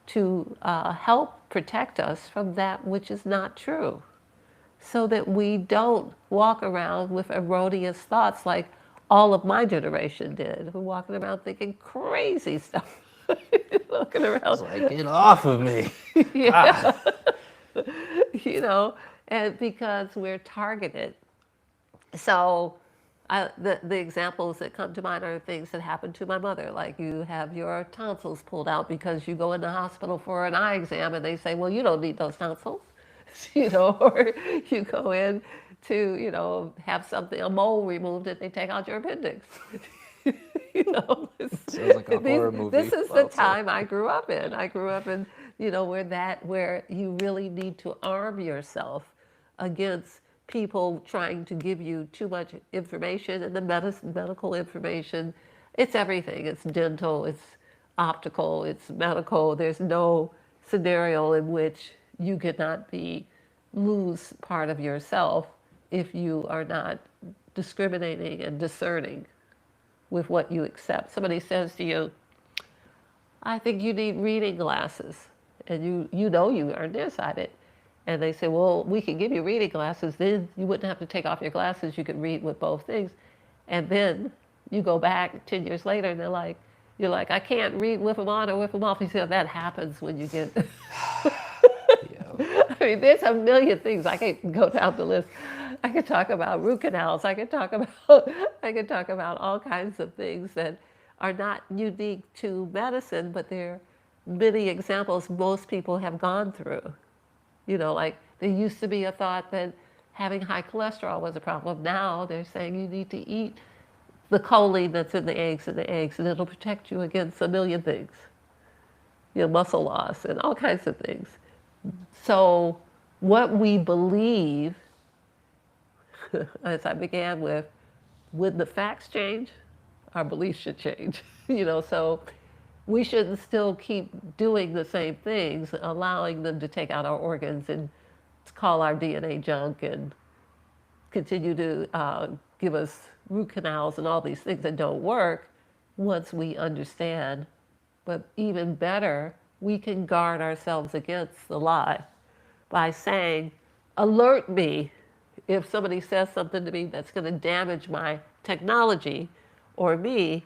to help protect us from that which is not true, so that we don't walk around with erroneous thoughts like all of my generation did, who walking around thinking crazy stuff. Walking It's around, like, get off of me. yeah, you know, and because we're targeted. So the examples that come to mind are things that happened to my mother, like you have your tonsils pulled out because you go in the hospital for an eye exam and they say, well, you don't need those tonsils, or you go in to, have something, a mole removed and they take out your appendix. Sounds like a horror movie. This is the time I grew up in. I grew up in, where you really need to arm yourself against people trying to give you too much information, and the medical information, it's everything. It's dental, it's optical, it's medical. There's no scenario in which you could not lose part of yourself if you are not discriminating and discerning with what you accept. Somebody says to you, I think you need reading glasses, and you are nearsighted. And they say, well, we can give you reading glasses, then you wouldn't have to take off your glasses, you could read with both things. And then you go back 10 years later and you're like, I can't read with them on or with them off. You see, that happens when you get, I mean, there's a million things. I can go down the list. I could talk about root canals. I could talk about all kinds of things that are not unique to medicine, but they're many examples most people have gone through. Like there used to be a thought that having high cholesterol was a problem. Now they're saying you need to eat the choline that's in the eggs, and it'll protect you against a million things. Muscle loss and all kinds of things. So what we believe, as I began with, when the facts change, our beliefs should change. So we shouldn't still keep doing the same things, allowing them to take out our organs and call our DNA junk and continue to give us root canals and all these things that don't work once we understand. But even better, we can guard ourselves against the lie by saying, alert me if somebody says something to me that's going to damage my technology or me,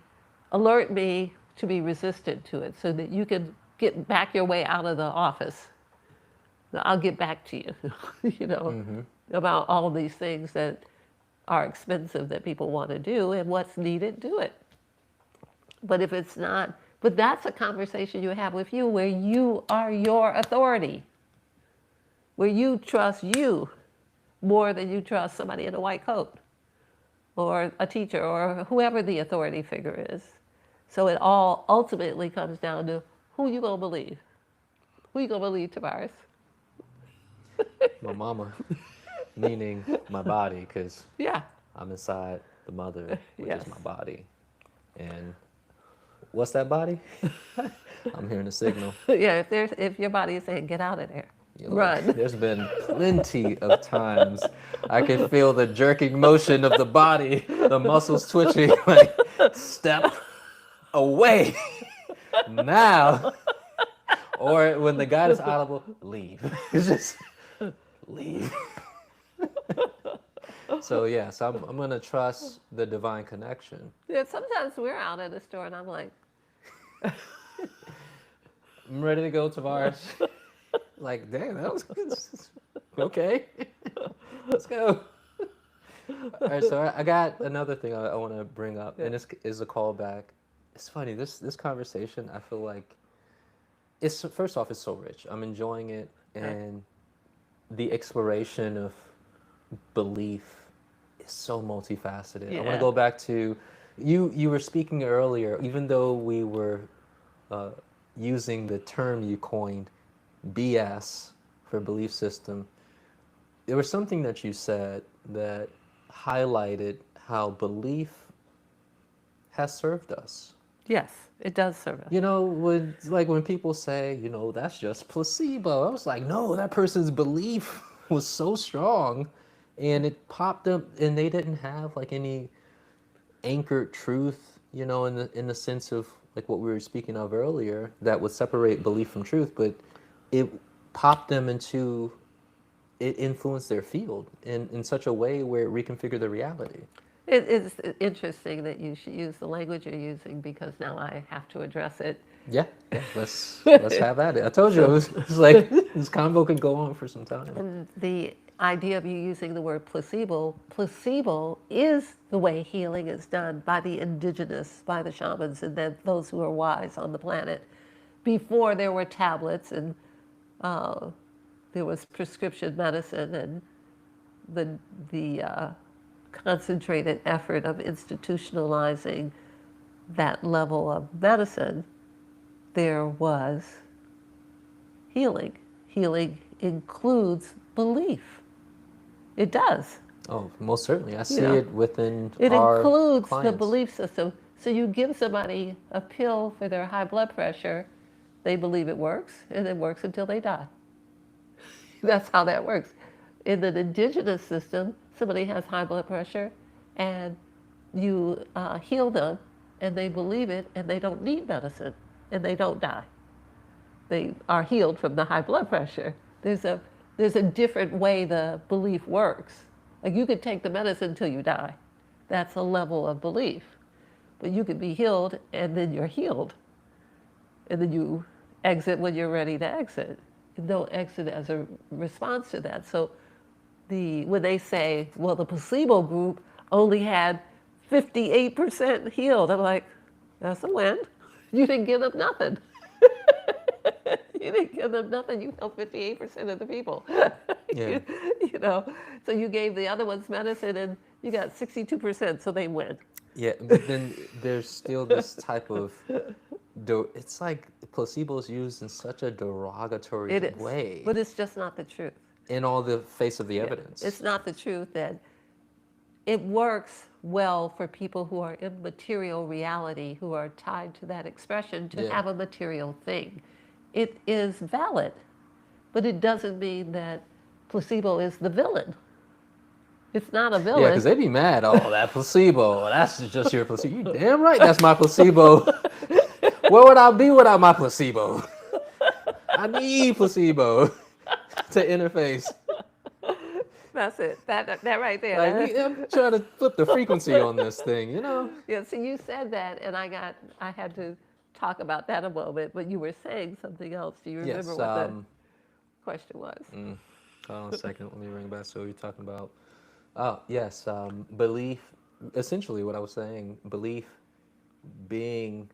alert me to be resistant to it so that you can get back your way out of the office. I'll get back to you, about all of these things that are expensive that people want to do, and what's needed, do it. But if it's not, but that's a conversation you have with you where you are your authority, where you trust you more than you trust somebody in a white coat or a teacher or whoever the authority figure is. So it all ultimately comes down to who you gonna believe. Who you gonna believe, Tavares? My mama, meaning my body, because Yeah. I'm inside the mother, which Yes. is my body. And what's that body? I'm hearing a signal. Yeah, if your body is saying, get out of there, Like, run. there's been plenty of times I could feel the jerking motion of the body, the muscles twitching, like, step away now. Or when the guy is audible, leave. It's just leave. So I'm gonna trust the divine connection. Yeah, sometimes we're out at the store and I'm like, I'm ready to go, Tavares. Like, dang, that was good. Okay. Let's go. All right, so I got another thing I want to bring up, and this is a callback. It's funny, this conversation, I feel like, first off, it's so rich. I'm enjoying it, and the exploration of belief is so multifaceted. I want to go back to, you were speaking earlier, even though we were using the term you coined, BS, for belief system, there was something that you said that highlighted how belief has served us. yes, it does serve us. When people say, that's just placebo, I was like, no, that person's belief was so strong, and it popped up, and they didn't have like any anchored truth, in the sense of like what we were speaking of earlier, that would separate belief from truth, but it popped them into, it influenced their field in such a way where it reconfigured the reality. It is interesting that you should use the language you're using because now I have to address it. Yeah, yeah, let's have at it. I told you, it's like this convo could go on for some time. And the idea of you using the word placebo is the way healing is done by the indigenous, by the shamans, and then those who are wise on the planet. Before there were tablets and there was prescription medicine and the concentrated effort of institutionalizing that level of medicine, there was healing. Healing includes belief. It does. Oh, most certainly. I see know, it within It our includes the clients. belief system. So you give somebody a pill for their high blood pressure, they believe it works, and it works until they die. That's how that works. In an indigenous system, somebody has high blood pressure, and you heal them, and they believe it, and they don't need medicine, and they don't die. They are healed from the high blood pressure. There's a different way the belief works. Like you could take the medicine until you die. That's a level of belief. But you could be healed, and then you're healed. And then you exit when you're ready to exit. You don't exit as a response to that. So when they say, well, the placebo group only had 58% healed, I'm like, that's a win. You didn't give them nothing. You didn't give them nothing. You healed 58% of the people. Yeah. You know, so you gave the other ones medicine and you got 62%, so they win. Yeah, but then there's still this type of, it's like placebo is used in such a derogatory It is, way but it's just not the truth. in all the face of the evidence. It's not the truth that it works well for people who are in material reality, who are tied to that expression, to Yeah. have a material thing. It is valid, but it doesn't mean that placebo is the villain. It's not a villain. Yeah, because they be mad. Oh, that placebo. That's just your placebo. You damn right that's my placebo. Where would I be without my placebo? I need placebo to interface. That's it. That right there. Like, I'm trying to flip the frequency on this thing, you know? Yeah, so you said that, and I had to talk about that a moment, but you were saying something else. Do you remember Yes. what the question was? Hold on a second. Let me bring it back. So you're talking about, oh, yes, belief. Essentially, what I was saying, belief being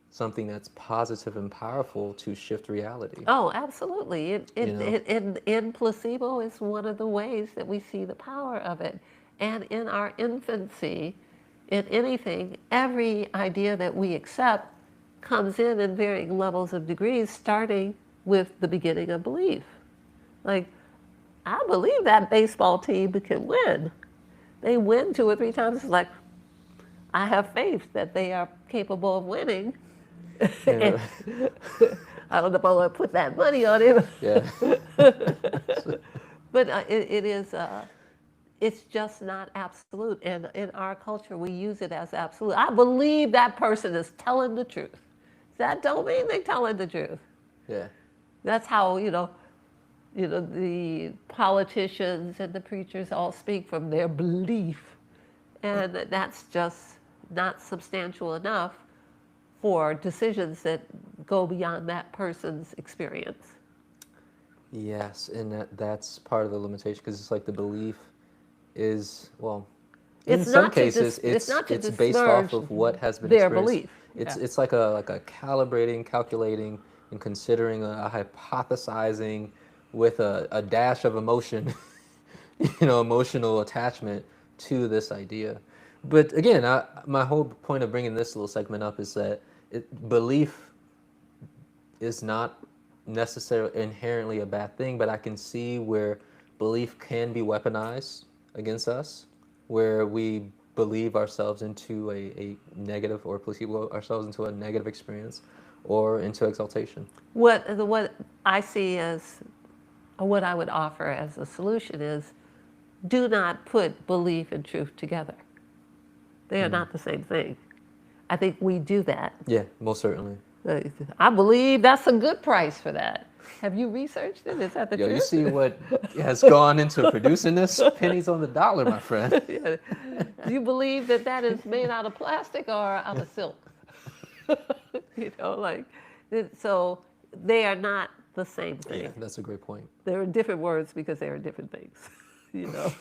something that's positive and powerful to shift reality. Oh, absolutely. You know? In placebo is one of the ways that we see the power of it. And in our infancy, in anything, every idea that we accept comes in varying levels of degrees, starting with the beginning of belief. Like, I believe that baseball team can win. They win 2 or 3 times. It's like, I have faith that they are capable of winning. Yeah. I don't know if I want to put that money on it. Yeah. But it's just not absolute. And in our culture, we use it as absolute. I believe that person is telling the truth. That don't mean they're telling the truth. Yeah. That's how, the politicians and the preachers all speak from their belief. And that's just not substantial enough for decisions that go beyond that person's experience. Yes, and that's part of the limitation, because it's like the belief is, well, It's in some not to cases it's not to it's based off disparage of what has been their experienced. belief. It's like a calibrating, calculating, and considering a hypothesizing with a dash of emotion, emotional attachment to this idea. But again, my whole point of bringing this little segment up is that belief is not necessarily inherently a bad thing, but I can see where belief can be weaponized against us, where we believe ourselves into a negative, or placebo ourselves into a negative experience, or into exaltation. What I see as, what I would offer as a solution is, do not put belief and truth together. They are not the same thing. I think we do that. Yeah, most certainly. I believe that's a good price for that. Have you researched it? Is that the Yo, truth? you see what has gone into producing this? Pennies on the dollar, my friend. Yeah. Do you believe that that is made out of plastic or out of silk? Like, so they are not the same thing. Yeah, that's a great point. They're different words because they are different things, you know.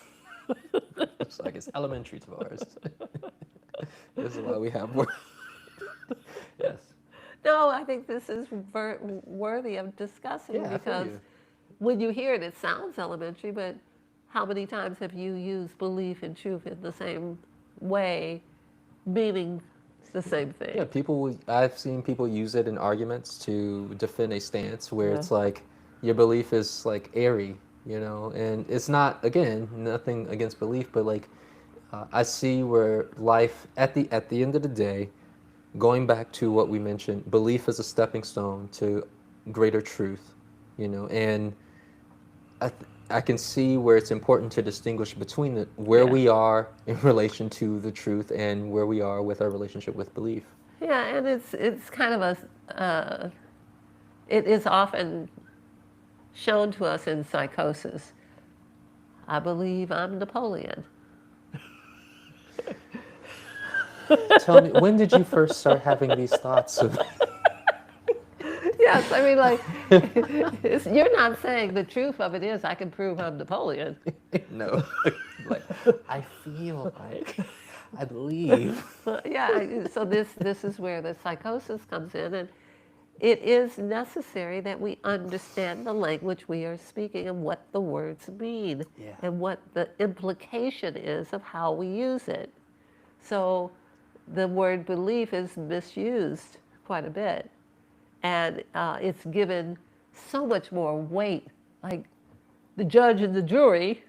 It's like it's elementary to ours. This is why we have more. Yes. No, I think this is worthy of discussing Yeah, I feel because you. when you hear it, it sounds elementary, but how many times have you used belief and truth in the same way, meaning the same thing? Yeah, I've seen people use it in arguments to defend a stance where Yeah. it's like your belief is like airy, and it's not, again, nothing against belief, but like I see where life at the end of the day, going back to what we mentioned, belief is a stepping stone to greater truth, and I can see where it's important to distinguish between where Yeah. we are in relation to the truth and where we are with our relationship with belief. Yeah, and it's kind of it is often shown to us in psychosis. I believe I'm Napoleon. Tell me, when did you first start having these thoughts of? Yes, I mean, like, you're not saying the truth of it is I can prove I'm Napoleon. No, like I feel like I believe. Yeah, so this is where the psychosis comes in, and it is necessary that we understand the language we are speaking and what the words mean, Yeah. and what the implication is of how we use it. So the word belief is misused quite a bit, and it's given so much more weight. Like the judge and the jury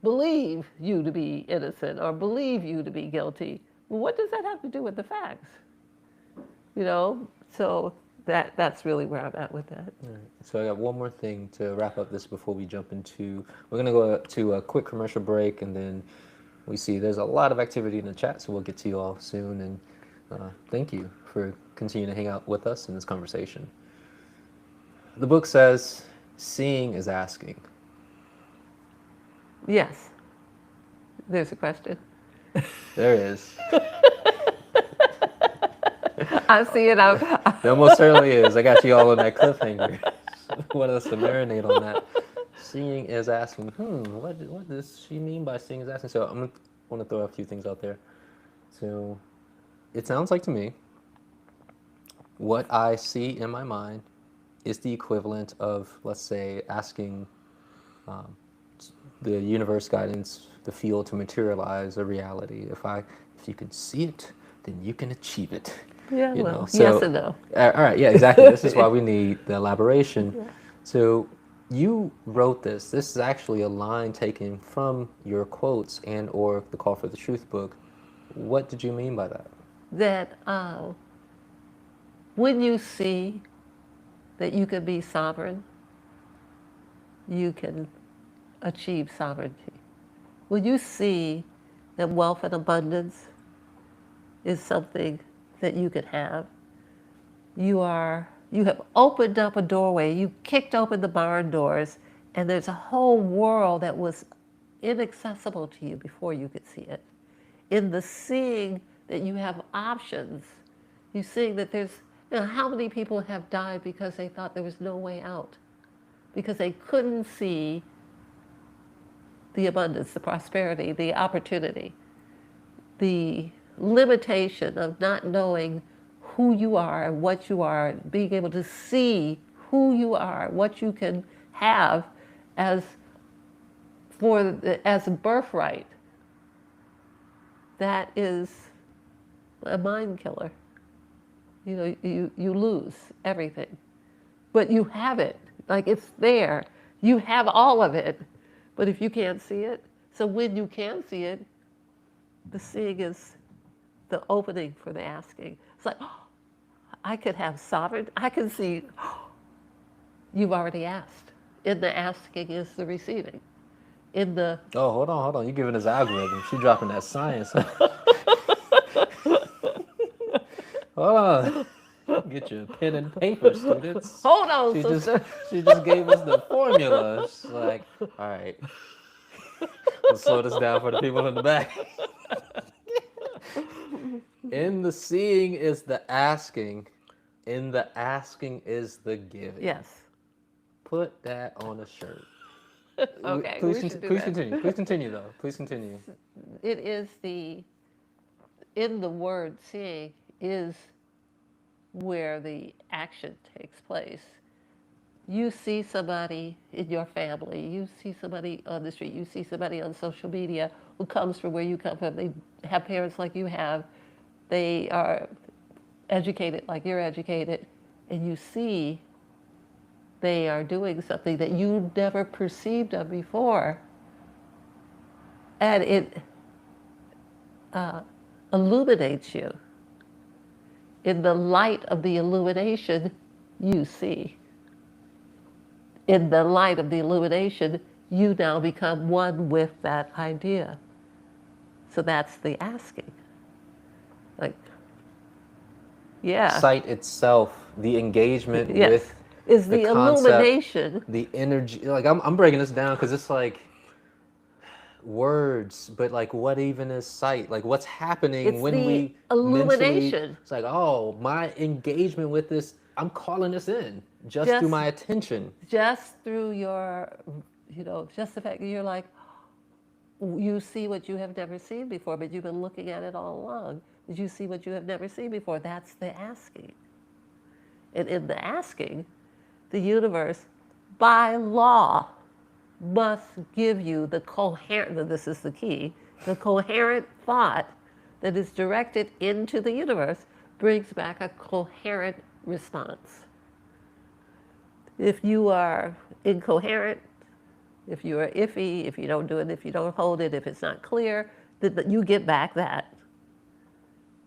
believe you to be innocent or believe you to be guilty. Well, what does that have to do with the facts? So that's really where I'm at with that. All right. So I got one more thing to wrap up this before we jump into. We're gonna go to a quick commercial break, and then we see there's a lot of activity in the chat, so we'll get to you all soon. And thank you for continuing to hang out with us in this conversation. The book says, "Seeing is asking." Yes. There's a question. There is. I see it. There most certainly is. I got you all on that cliffhanger. Want us to marinate on that. Seeing is asking. What does she mean by seeing is asking? So I'm want to throw a few things out there. So it sounds like to me, what I see in my mind is the equivalent of, let's say, asking the universe guidance, the field, to materialize a reality. If you can see it, then you can achieve it. Yeah, You well, know, yes so- and no. All right, yeah, exactly. This is why we need the elaboration. Yeah. So you wrote this. This is actually a line taken from your quotes and or the Call for the Truth book. What did you mean by that? That when you see that you can be sovereign, you can achieve sovereignty. When you see that wealth and abundance is something that you can have, you have opened up a doorway, you kicked open the barn doors, and there's a whole world that was inaccessible to you before you could see it. In the seeing that you have options, you seeing that there's, how many people have died because they thought there was no way out? Because they couldn't see the abundance, the prosperity, the opportunity, the limitation of not knowing who you are and what you are, being able to see who you are, what you can have as a birthright. That is a mind killer. You lose everything, but you have it. Like, it's there. You have all of it, but if you can't see it, so when you can see it, the seeing is the opening for the asking. It's like, oh, I could have sovereign. I can see. Oh, you've already asked. In the asking is the receiving. In the Oh, hold on. You're giving us algorithm. She's dropping that science. Oh, get your pen and paper, students. Hold on, She sister. she just gave us the formula. She's like, all right, let's slow this down for the people in the back. In the seeing is the asking. In the asking is the giving. Yes. Put that on a shirt. Okay, Please, we should do please that. continue. Please continue, though. Please continue. It is in the word seeing is where the action takes place. You see somebody in your family, you see somebody on the street, you see somebody on social media who comes from where you come from. They have parents like you have. They are educated like you're educated, and you see they are doing something that you never perceived of before. And it illuminates you. In the light of the illumination, you see. In the light of the illumination, you now become one with that idea. So that's the asking. Like, yeah. Sight itself, the engagement Yes. with Is the concept, illumination. the energy. Like I'm breaking this down because it's like words, but like what even is sight? Like what's happening It's when the we illumination. mentally, it's like, oh, my engagement with this, I'm calling this in just through Just- my attention. Just through your, just the fact that you're like, you see what you have never seen before, but you've been looking at it all along. Did you see what you have never seen before? That's the asking. And in the asking, the universe, by law, must give you the coherent, this is the key, the coherent thought that is directed into the universe brings back a coherent response. If you are incoherent, if you are iffy, if you don't do it, if you don't hold it, if it's not clear, then you get back that.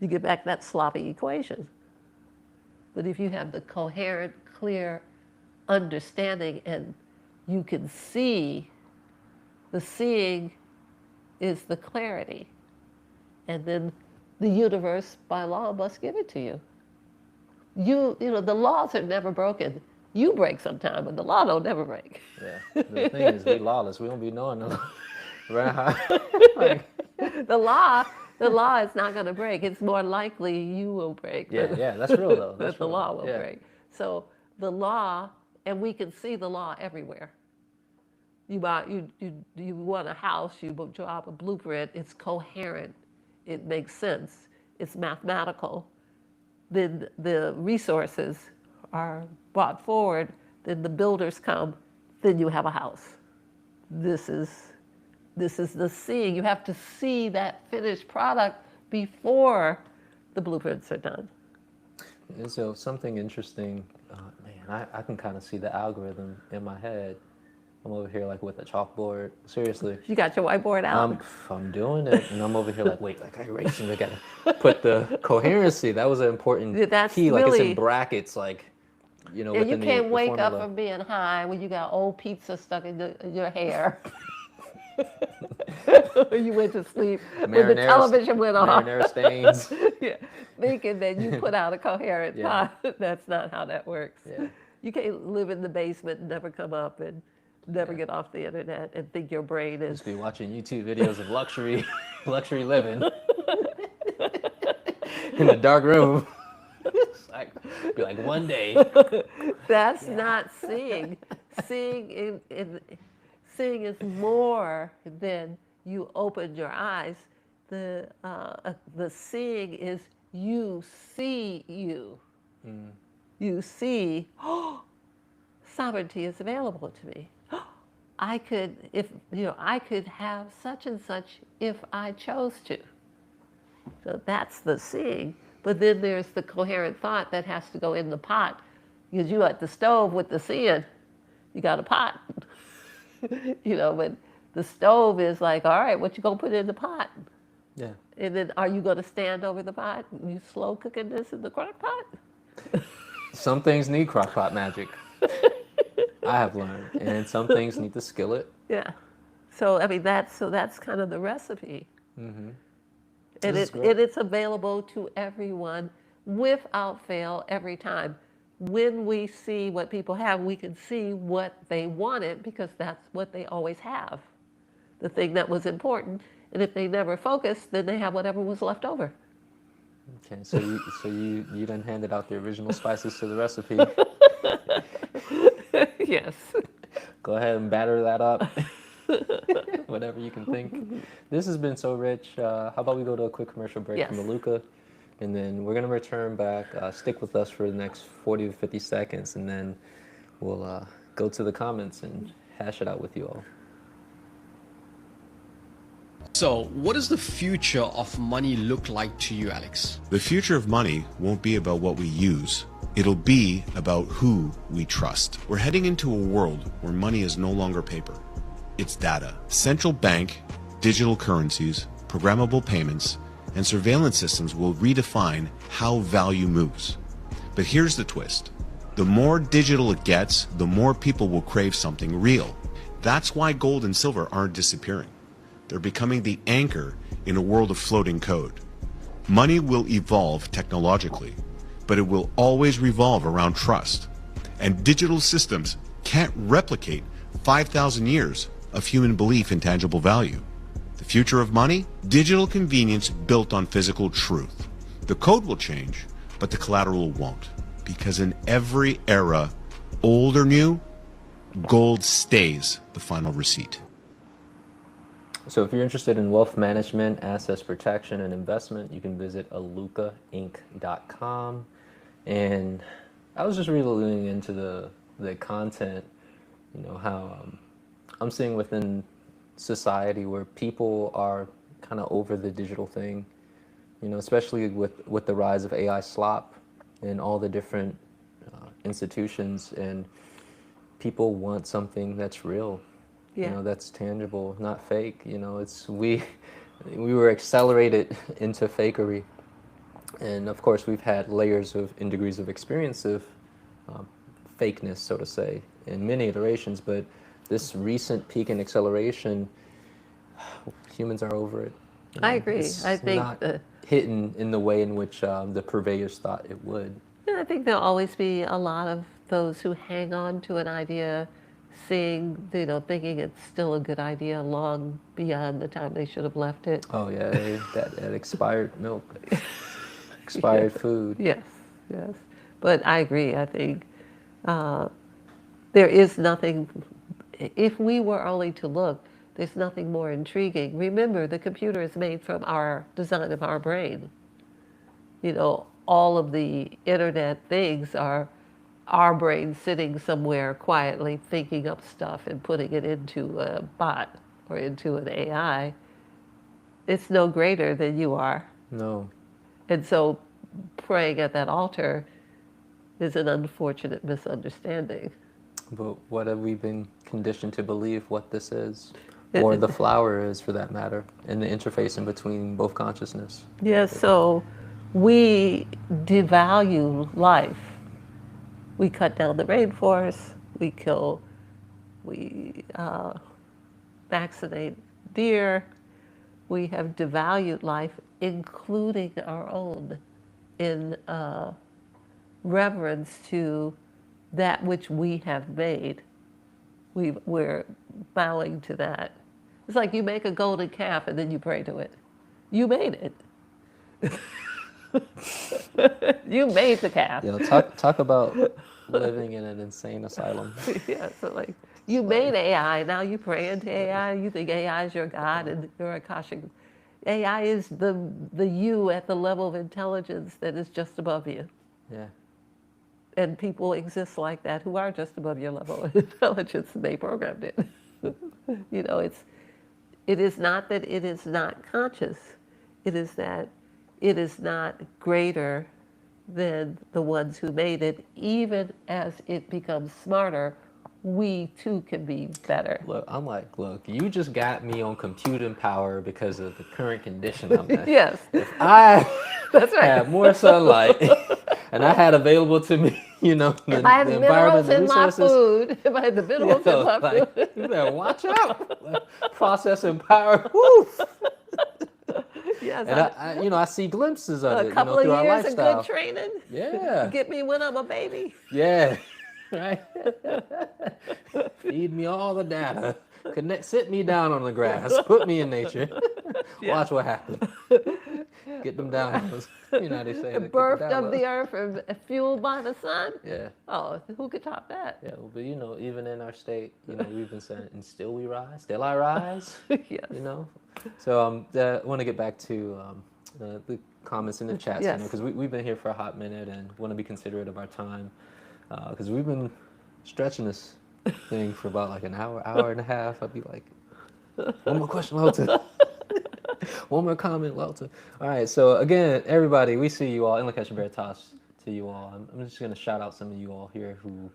You get back that sloppy equation. But if you have the coherent, clear understanding and you can see, the seeing is the clarity. And then the universe, by law, must give it to you. The laws are never broken. You break sometime, but the law don't never break. Yeah. The thing is, we lawless. We don't be knowing them. Right? Like, The law is not going to break. It's more likely you will break. yeah, that's real though. That That's the real. law will Yeah. break. So the law, and we can see the law everywhere. You want a house, you draw up a blueprint, it's coherent, it makes sense, it's mathematical. Then the resources are brought forward, then the builders come, then you have a house. This is the seeing. You have to see that finished product before the blueprints are done. And so something interesting, man, I can kind of see the algorithm in my head. I'm over here like with a chalkboard. Seriously. You got your whiteboard out? I'm doing it, and I'm over here like, wait, like I erasing. I gotta put the coherency. That was an important Yeah, that's key. Like it's really- in brackets, like Yeah, you within can't the wake formula. up from being high when you got old pizza stuck in your hair. You went to sleep when the Marinara- television went off. Marinara stains. Yeah, thinking that you put out a coherent Yeah. thought. That's not how that works. Yeah. You can't live in the basement and never come up and never get off the internet and think your brain is. Just be watching YouTube videos of luxury living in a dark room. It's like, be like one day. That's not seeing. Seeing is more than you open your eyes. The seeing is you see you. You see, sovereignty is available to me. I could have such and such if I chose to. So that's the seeing. But then there's the coherent thought that has to go in the pot. Because you at the stove with the seeing, you got a pot. But the stove is like, all right, what you gonna put in the pot? Yeah. And then are you gonna stand over the pot? You slow cooking this in the crock pot? Some things need crockpot magic. I have learned, and some things need the skillet. Yeah. So that's kind of the recipe. Mm-hmm. And This is great. it's available to everyone without fail every time. When we see what people have, we can see what they wanted because that's what they always have, the thing that was important. And if they never focused, then they have whatever was left over. Okay, so you then handed out the original spices to the recipe. Yes. Go ahead and batter that up. Whatever you can think. This has been so rich. How about we go to a quick commercial break from Yes. LaOta, and then we're going to return back. Stick with us for the next 40 to 50 seconds, and then we'll go to the comments and hash it out with you all. So, what does the future of money look like to you, Alex? The future of money won't be about what we use. It'll be about who we trust. We're heading into a world where money is no longer paper. It's data. Central bank, digital currencies, programmable payments, and surveillance systems will redefine how value moves. But here's the twist. The more digital it gets, the more people will crave something real. That's why gold and silver aren't disappearing. They're becoming the anchor in a world of floating code. Money will evolve technologically, but it will always revolve around trust. And digital systems can't replicate 5,000 years of human belief in tangible value. The future of money? Digital convenience built on physical truth. The code will change, but the collateral won't. Because in every era, old or new, gold stays the final receipt. So if you're interested in wealth management, assets protection, and investment, you can visit alukainc.com. And I was just really looking into the content, how I'm seeing within society where people are kind of over the digital thing, especially with the rise of AI slop and all the different institutions, and people want something that's real. Yeah. That's tangible, not fake. We were accelerated into fakery, and of course we've had layers and degrees of experience of fakeness, so to say, in many iterations. But this recent peak in acceleration, humans are over it. I agree. It's I think not hidden in the way in which the purveyors thought it would. I think there'll always be a lot of those who hang on to an idea, thinking it's still a good idea long beyond the time they should have left it. Oh yeah, that expired milk, expired food. Yes. But I agree. I think there is nothing, if we were only to look, there's nothing more intriguing. Remember, the computer is made from our design of our brain. All of the internet things are our brain sitting somewhere quietly thinking up stuff and putting it into a bot or into an AI. It's no greater than you are. No. And so praying at that altar is an unfortunate misunderstanding. But what have we been conditioned to believe what this is? Or the flower is, for that matter, and the interface in between both consciousness. Yeah, so we devalue life. We cut down the rainforest, we vaccinate deer. We have devalued life, including our own, in reverence to that which we have made. We're bowing to that. It's like you make a golden calf and then you pray to it. You made it. You made the calf. Talk about living in an insane asylum. Yeah, so you made AI, now you pray into AI, you think AI is your God and your Akashic. AI is the you at the level of intelligence that is just above you. Yeah. And people exist like that who are just above your level of intelligence, and they programmed it. It is not that it is not conscious. It is that it is not greater than the ones who made it. Even as it becomes smarter, we too can be better. Look, you just got me on computing power because of the current condition I'm in. Yes. If I That's right. had more sunlight and I had available to me, if I had the minerals environment, the in my resources, food, if I had the minerals in my food. you better watch out. Processing power. Woo. Yes, And I see glimpses of it, a couple through of our years of lifestyle. good training. Yeah. Get me when I'm a baby. Yeah. Right. Feed me all the data. Sit me down on the grass. Put me in nature. Watch what happens. Get them down. You know how they say that. Birthed of the earth and fueled by the sun. Yeah. Oh, who could top that? Yeah. Well, but even in our state, we've been saying, and still we rise. Still I rise. Yes. So I want to get back to the comments in the chat, Yes. because we've been here for a hot minute and want to be considerate of our time, because we've been stretching this thing for about like an hour and a half. I'd be like, one more question, LaOta. One more comment, LaOta. All right, so again, everybody, we see you all. In Lakesh Veritas to you all. I'm just going to shout out some of you all here who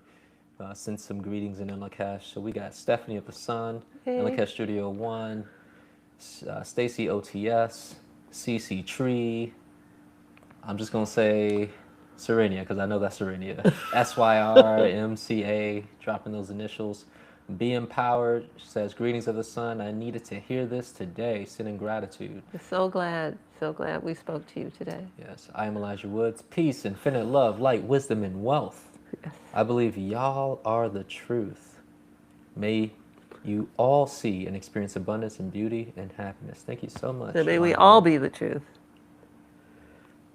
sent some greetings in Lakesh. So we got Stephanie of the Sun, Hey. Lakesh Studio 1, Stacy OTS, CC Tree. I'm just going to say Serenia, because I know that's Serenia. SYRMCA, dropping those initials. Be Empowered says, greetings of the sun. I needed to hear this today. Sit in gratitude. So glad we spoke to you today. Yes, I am Elijah Woods. Peace, infinite love, light, wisdom, and wealth. Yes. I believe y'all are the truth. May you all see and experience abundance and beauty and happiness. Thank you so much. So may we all be the truth.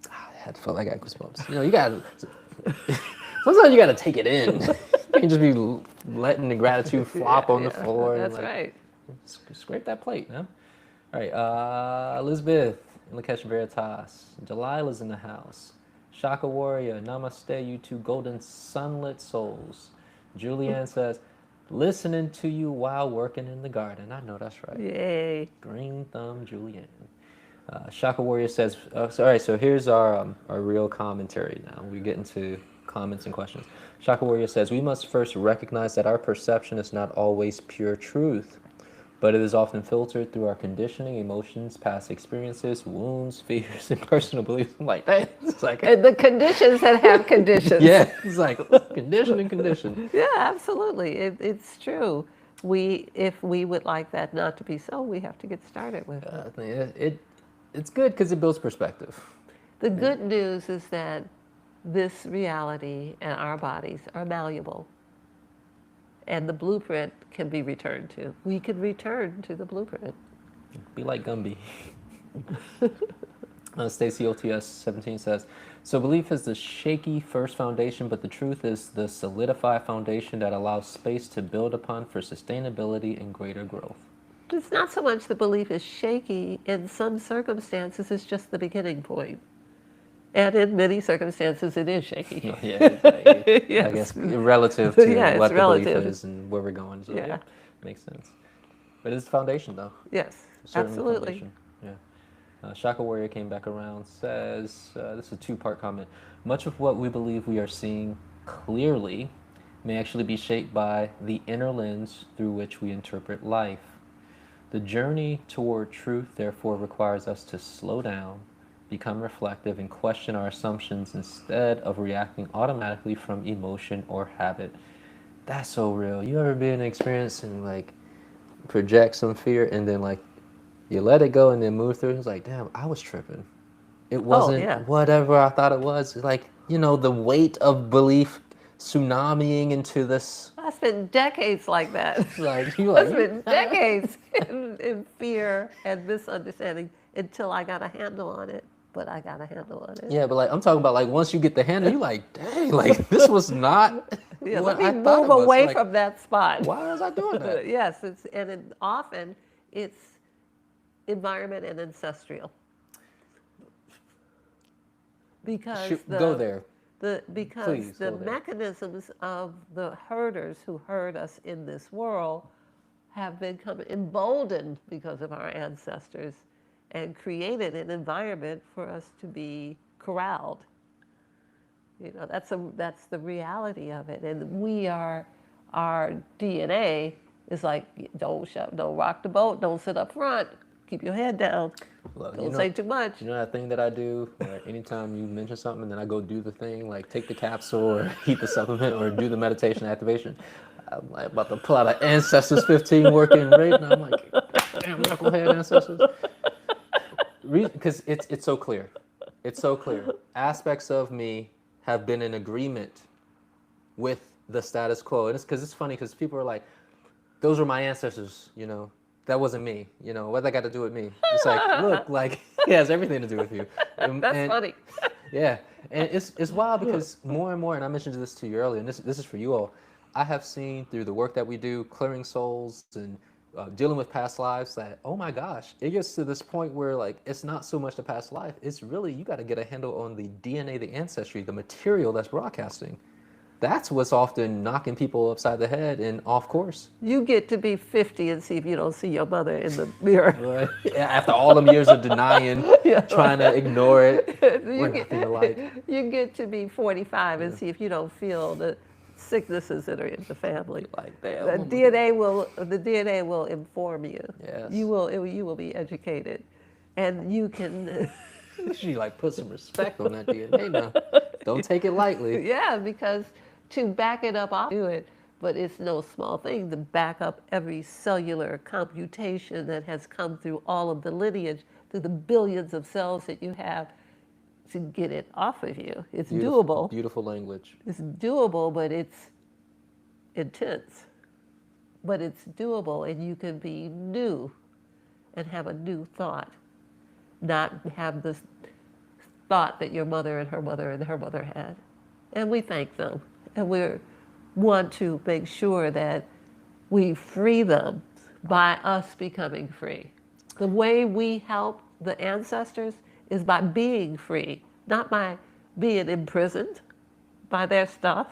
I had to feel like I got goosebumps. You got sometimes you got to take it in. You can just be letting the gratitude flop on the floor. That's and right. Scrape that plate, man. All right, Elizabeth in Lakesh Veritas. Delilah's in the house. Shaka Warrior, namaste, you two golden sunlit souls. Julianne says, listening to you while working in the garden. I know that's right. Yay. Green thumb, Julianne. Shaka Warrior says, so here's our real commentary now. We get into comments and questions. Shaka Warrior says, we must first recognize that our perception is not always pure truth, but it is often filtered through our conditioning, emotions, past experiences, wounds, fears, and personal beliefs. I'm like, hey, it's like... And the conditions that have conditions. Yeah, it's like condition. Yeah, absolutely. It's true. If we would like that not to be so, we have to get started with it. I think it's good because it builds perspective. The good news is that this reality and our bodies are malleable. And the blueprint can be returned to. We can return to the blueprint. Be like Gumby. Stacy OTS 17 says, so belief is the shaky first foundation, but the truth is the solidified foundation that allows space to build upon for sustainability and greater growth. It's not so much the belief is shaky. In some circumstances, it's just the beginning point. And in many circumstances, it is shaky. Yeah, exactly. Yes. I guess relative to Yeah, what the relative. belief is and where we're going. So Yeah. Makes sense. But it's the foundation, though. Yes, Certainly the absolutely. foundation. Yeah. Shaka Warrior came back around, says, this is a two-part comment. Much of what we believe we are seeing clearly may actually be shaped by the inner lens through which we interpret life. The journey toward truth, therefore, requires us to slow down, become reflective, and question our assumptions instead of reacting automatically from emotion or habit. That's so real. You ever been in an experience and like project some fear and then like you let it go and then move through it? It's like, damn, I was tripping. It wasn't whatever I thought it was. Like, the weight of belief tsunamiing into this. I spent decades like that. Like, you I like, spent decades in fear and misunderstanding until I got a handle on it. But I got a handle on it. yeah, but like I'm talking about like once you get the handle, you're like, dang, like this was not Yeah, what let me I thought it move was. away Like, from that spot. why was I doing that? Yes, often it's environment and ancestral. Because Go there. Because Please, the go there. mechanisms of the herders who herd us in this world have become emboldened because of our ancestors and created an environment for us to be corralled. That's the reality of it. And our DNA is like, don't rock the boat, don't sit up front, keep your head down, Look, don't say too much. You know that thing that I do where anytime you mention something and then I go do the thing, like take the capsule or eat the supplement or do the meditation activation, I'm like about to pull out an Ancestors 15 working rate and I'm like, damn, knucklehead Ancestors. Because it's so clear. It's so clear. Aspects of me have been in agreement with the status quo. And it's funny because people are like, those were my ancestors, you know. That wasn't me, you know. What that got to do with me? It's like, look, like it has everything to do with you. That's funny. Yeah, and it's wild because more and more, and I mentioned this to you earlier, and this is for you all. I have seen through the work that we do, clearing souls and dealing with past lives, that oh my gosh, it gets to this point where like it's not so much the past life, it's really you got to get a handle on the DNA, the ancestry, the material that's broadcasting. That's what's often knocking people upside the head and off course. You get to be 50 and see if you don't see your mother in the mirror. Right. After all them years of denying, trying to ignore it, we're nothing alike. You get to be 45 and see if you don't feel the sicknesses that are in the family. Like, damn, The DNA will inform you. Yes. You will be educated, and you can. She like put some respect on that DNA now. Don't take it lightly. Yeah, because to back it up, I'll do it, but it's no small thing to back up every cellular computation that has come through all of the lineage, through the billions of cells that you have, to get it off of you. It's doable. Beautiful language. It's doable, but it's intense. But it's doable, and you can be new and have a new thought, not have this thought that your mother and her mother and her mother had. And we thank them. And we want to make sure that we free them by us becoming free. The way we help the ancestors is by being free, not by being imprisoned by their stuff.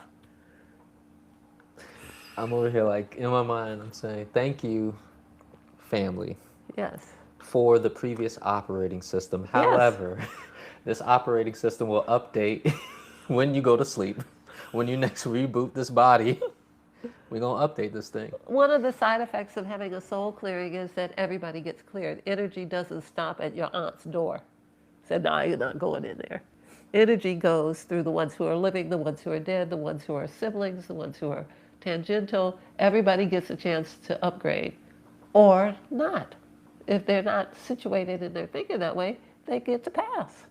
I'm over here like, in my mind, I'm saying, thank you, family. Yes. For the previous operating system. Yes. However, this operating system will update when you go to sleep. When you next reboot this body, we're going to update this thing. One of the side effects of having a soul clearing is that everybody gets cleared. Energy doesn't stop at your aunt's door. Said, no, you're not going in there. Energy goes through the ones who are living, the ones who are dead, the ones who are siblings, the ones who are tangential. Everybody gets a chance to upgrade, or not. If they're not situated and they're thinking that way, they get to pass.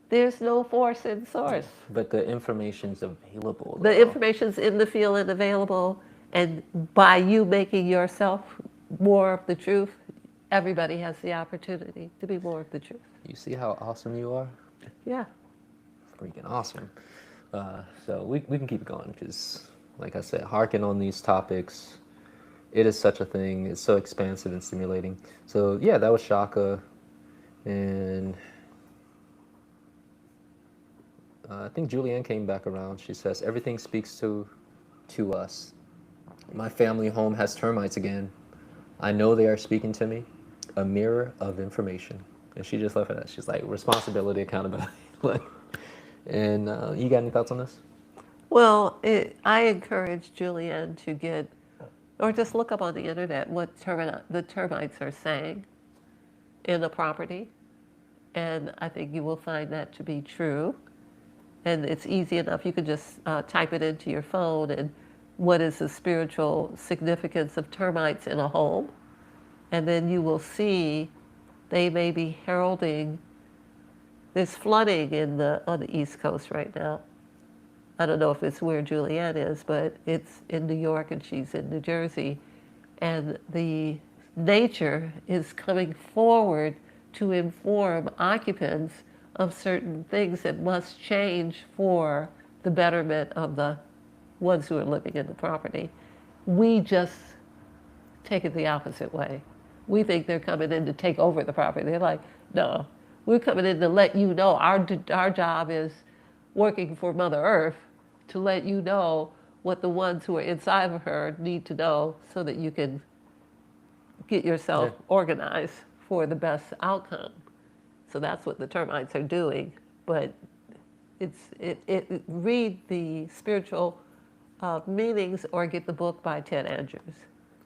There's no force in source. But the information's available. The information's in the field and available, and by you making yourself more of the truth, everybody has the opportunity to be more of the truth. You see how awesome you are? Yeah. Freaking awesome. So we can keep going because, like I said, harking on these topics, it is such a thing. It's so expansive and stimulating. So yeah, that was Shaka, and I think Julianne came back around. She says, everything speaks to us. My family home has termites again. I know they are speaking to me. A mirror of information. And she just left it at that. She's like, responsibility, accountability. And you got any thoughts on this? Well, I encourage Julianne to get, or just look up on the internet what the termites are saying in a property. And I think you will find that to be true. And it's easy enough. You can just type it into your phone and what is the spiritual significance of termites in a home. And then you will see they may be heralding. There's flooding on the East Coast right now. I don't know if it's where Julianne is, but it's in New York and she's in New Jersey. And the nature is coming forward to inform occupants of certain things that must change for the betterment of the ones who are living in the property. We just take it the opposite way. We think they're coming in to take over the property. They're like, no, we're coming in to let you know. Our job is working for Mother Earth to let you know what the ones who are inside of her need to know so that you can get yourself organized for the best outcome. So that's what the termites are doing. But read the spiritual meanings or get the book by Ted Andrews.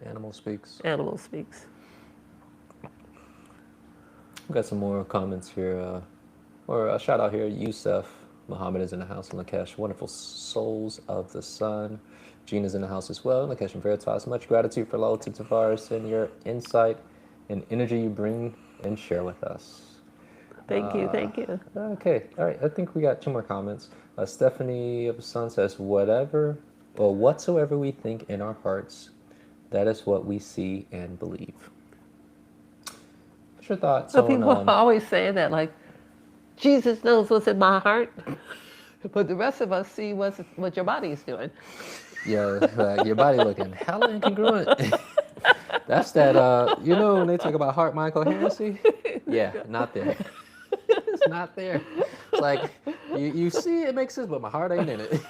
Animal Speaks. Animal Speaks. We've got some more comments here. Or a shout out here. Yusuf Muhammad is in the house. And Lakesh, wonderful souls of the sun. Gene is in the house as well. Lakesh and Veritas, much gratitude for LaOta Tavares and your insight and energy you bring and share with us. Thank you, thank you. Okay, all right. I think we got 2 more comments. Stephanie of the Sun says, whatsoever we think in our hearts, that is what we see and believe. What's your thoughts So on, people always say that, like, Jesus knows what's in my heart, but the rest of us see what your body's doing. yeah, your body looking hella incongruent. That's that, when they talk about heart-mind coherency? Yeah, not there. It's not there. It's like, you see it makes sense, but my heart ain't in it.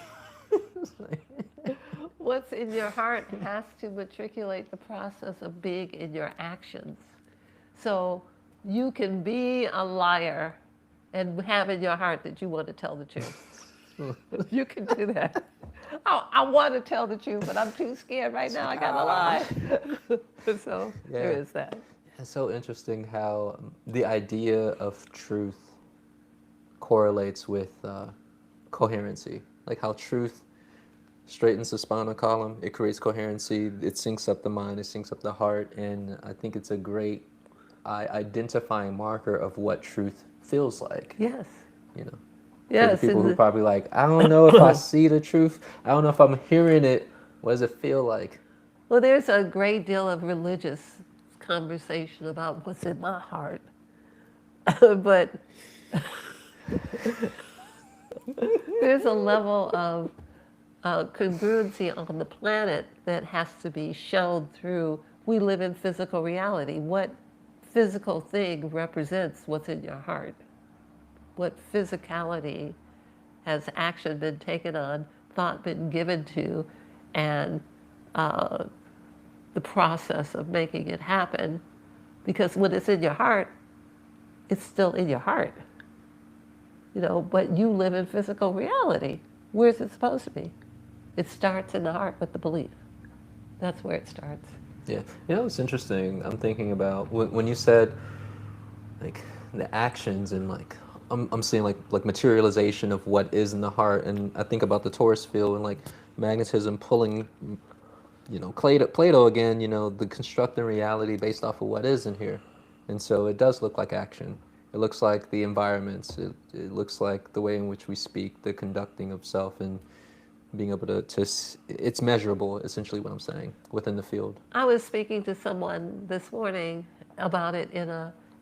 What's in your heart has to matriculate the process of being in your actions. So you can be a liar and have in your heart that you want to tell the truth. You can do that. I want to tell the truth, but I'm too scared right now. I gotta lie. So there is that. It's so interesting how the idea of truth correlates with coherency. Like how truth straightens the spinal column, it creates coherency, it syncs up the mind, it syncs up the heart, and I think it's a great identifying marker of what truth feels like. Yes. You know. Yes. For the people who probably like, I don't know if I see the truth. I don't know if I'm hearing it. What does it feel like? Well, there's a great deal of religious conversation about what's in my heart. But there's a level of congruency on the planet that has to be shown through, we live in physical reality. What physical thing represents what's in your heart? What physicality has action been taken on, thought been given to, and the process of making it happen? Because when it's in your heart, it's still in your heart. But you live in physical reality. Where's it supposed to be? It starts in the heart with the belief. That's where it starts. Yeah, it's interesting. I'm thinking about when you said like the actions and like I'm seeing like materialization of what is in the heart, and I think about the torus field and like magnetism pulling, Plato again. The constructing reality based off of what is in here, and so it does look like action. It looks like the environments. It looks like the way in which we speak, the conducting of self, and being able to it's measurable, essentially what I'm saying, within the field. I was speaking to someone this morning about it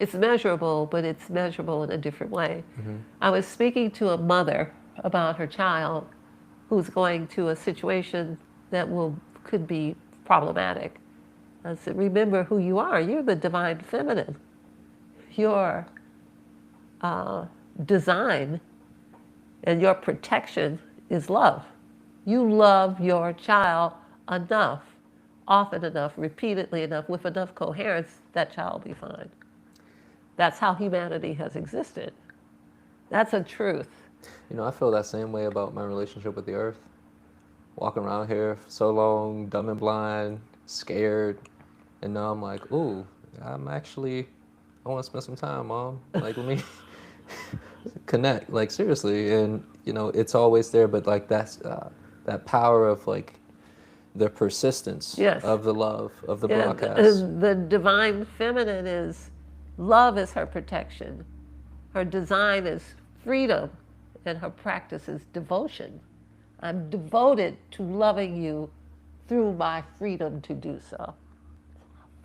it's measurable, but it's measurable in a different way. Mm-hmm. I was speaking to a mother about her child who's going to a situation that could be problematic. I said, remember who you are. You're the divine feminine. Your design and your protection is love. You love your child enough, often enough, repeatedly enough, with enough coherence, that child will be fine. That's how humanity has existed. That's a truth. I feel that same way about my relationship with the earth. Walking around here for so long, dumb and blind, scared, and now I'm like, ooh, I want to spend some time, Mom. Like, let me connect, like, seriously. And, it's always there, but, like, that's that power of, like, the persistence of the love, of the broadcast. The divine feminine love is her protection. Her design is freedom, and her practice is devotion. I'm devoted to loving you through my freedom to do so.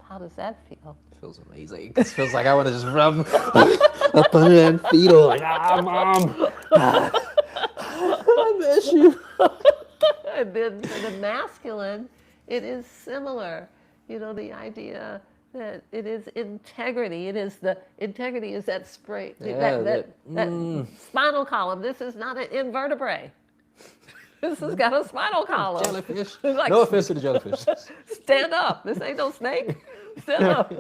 How does that feel? It feels amazing. It feels like I want to just rub up under that fetal, like, Mom, I miss you. And then for the masculine, it is similar. The idea that it is integrity. Integrity is that that spinal column. This is not an invertebrate. This has got a spinal column. Jellyfish. Like, no offense to the jellyfish. Stand up. This ain't no snake. Stand up.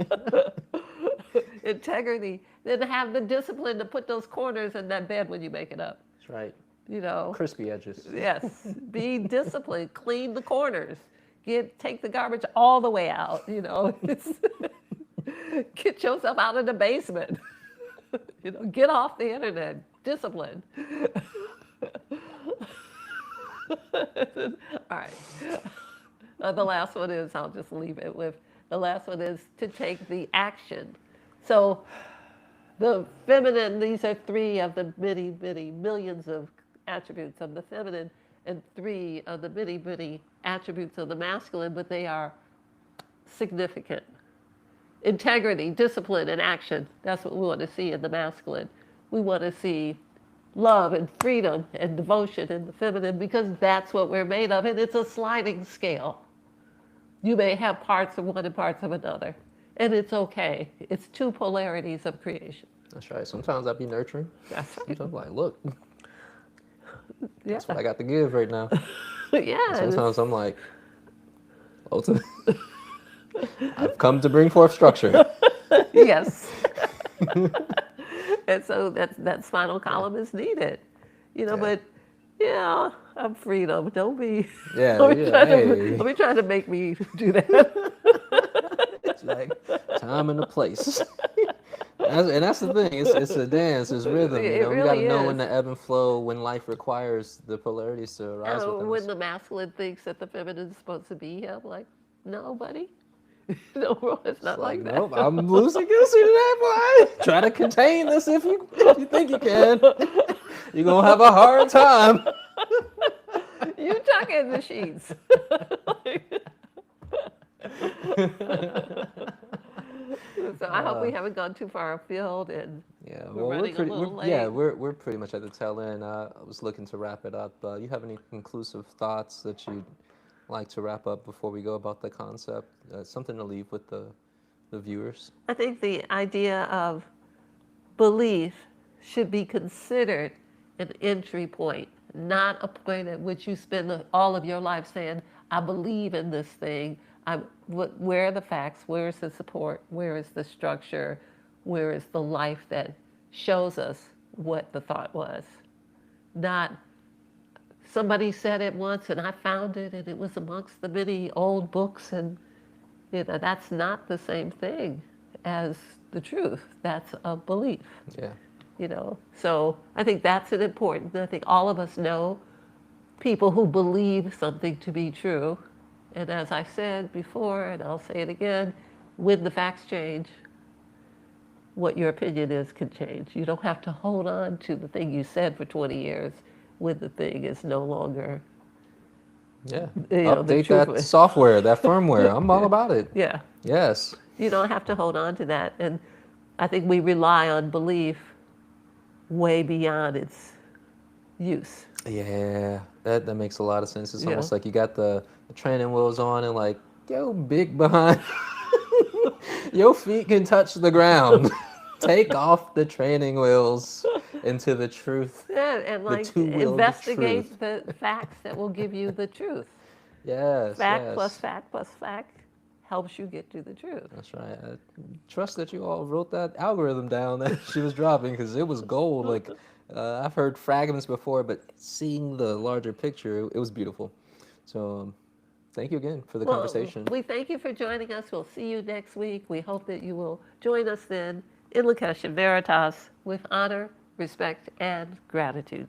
Integrity. Then have the discipline to put those corners in that bed when you make it up. That's right. know. Crispy edges. Yes. Be disciplined. Clean the corners. Take the garbage all the way out, you know. Get yourself out of the basement. You know, get off the internet. Discipline. All right. The last one is, I'll just leave it with, the last one is to take the action. So The feminine, these are three of the many, many millions of attributes of the feminine and three of the many, many attributes of the masculine, but they are significant. Integrity, discipline, and action. That's what we want to see in the masculine. We want to see love and freedom and devotion in the feminine because that's what we're made of, and it's a sliding scale. You may have parts of one and parts of another, and it's okay. It's two polarities of creation. That's right. Sometimes I'd be nurturing. That's right. Sometimes I'm like, look, Yeah. that's what I got to give right now. Yeah. And sometimes I'm like, LaOta, I've come to bring forth structure. Yes. And so that spinal column is needed, but yeah, I'm freedom. Don't be, Yeah, don't be yeah, trying hey. don't be trying to make me do that. It's like time and a place. And that's the thing. It's a dance. It's rhythm. It You got to really know is. when to ebb and flow, when life requires the polarities to arise within When us. the masculine thinks that the feminine is supposed to be here, I'm like, no, buddy. No, bro, it's not like that. Nope, I'm loosey goosey today, boy. Try to contain this if you think you can. You're gonna have a hard time. You tuck in the sheets. So I hope we haven't gone too far afield, and Yeah, we're well, running a little late. yeah, we're pretty much at the tail end. I was looking to wrap it up. You have any conclusive thoughts that you'd like to wrap up before we go about the concept? Something to leave with the viewers. I think the idea of belief should be considered an entry point, not a point at which you spend all of your life saying, I believe in this thing. Where are the facts? Where is the support? Where is the structure? Where is the life that shows us what the thought was? Not somebody said it once and I found it and it was amongst the many old books, and that's not the same thing as the truth. That's a belief. Yeah. So I think that's an important. I think all of us know people who believe something to be true. And as I said before, and I'll say it again, when the facts change, what your opinion is can change. You don't have to hold on to the thing you said for 20 years when the thing is no longer. Yeah. The Update truth. that software, that firmware. I'm all about it. Yeah. Yes. You don't have to hold on to that. And I think we rely on belief way beyond its use. Yeah, that makes a lot of sense. It's Yeah. almost like you got the training wheels on and like, yo, big behind. Your feet can touch the ground. Take off the training wheels into the truth. Yeah, and like two-wheeled investigate truth. the facts that will give you the truth. Yes, Fact yes. plus fact plus fact helps you get to the truth. That's right. I trust that you all wrote that algorithm down that she was dropping because it was gold. Like, I've heard fragments before, but seeing the larger picture, it was beautiful. So thank you again for the conversation. We thank you for joining us. We'll see you next week. We hope that you will join us then in Lakesh Veritas with honor, respect, and gratitude.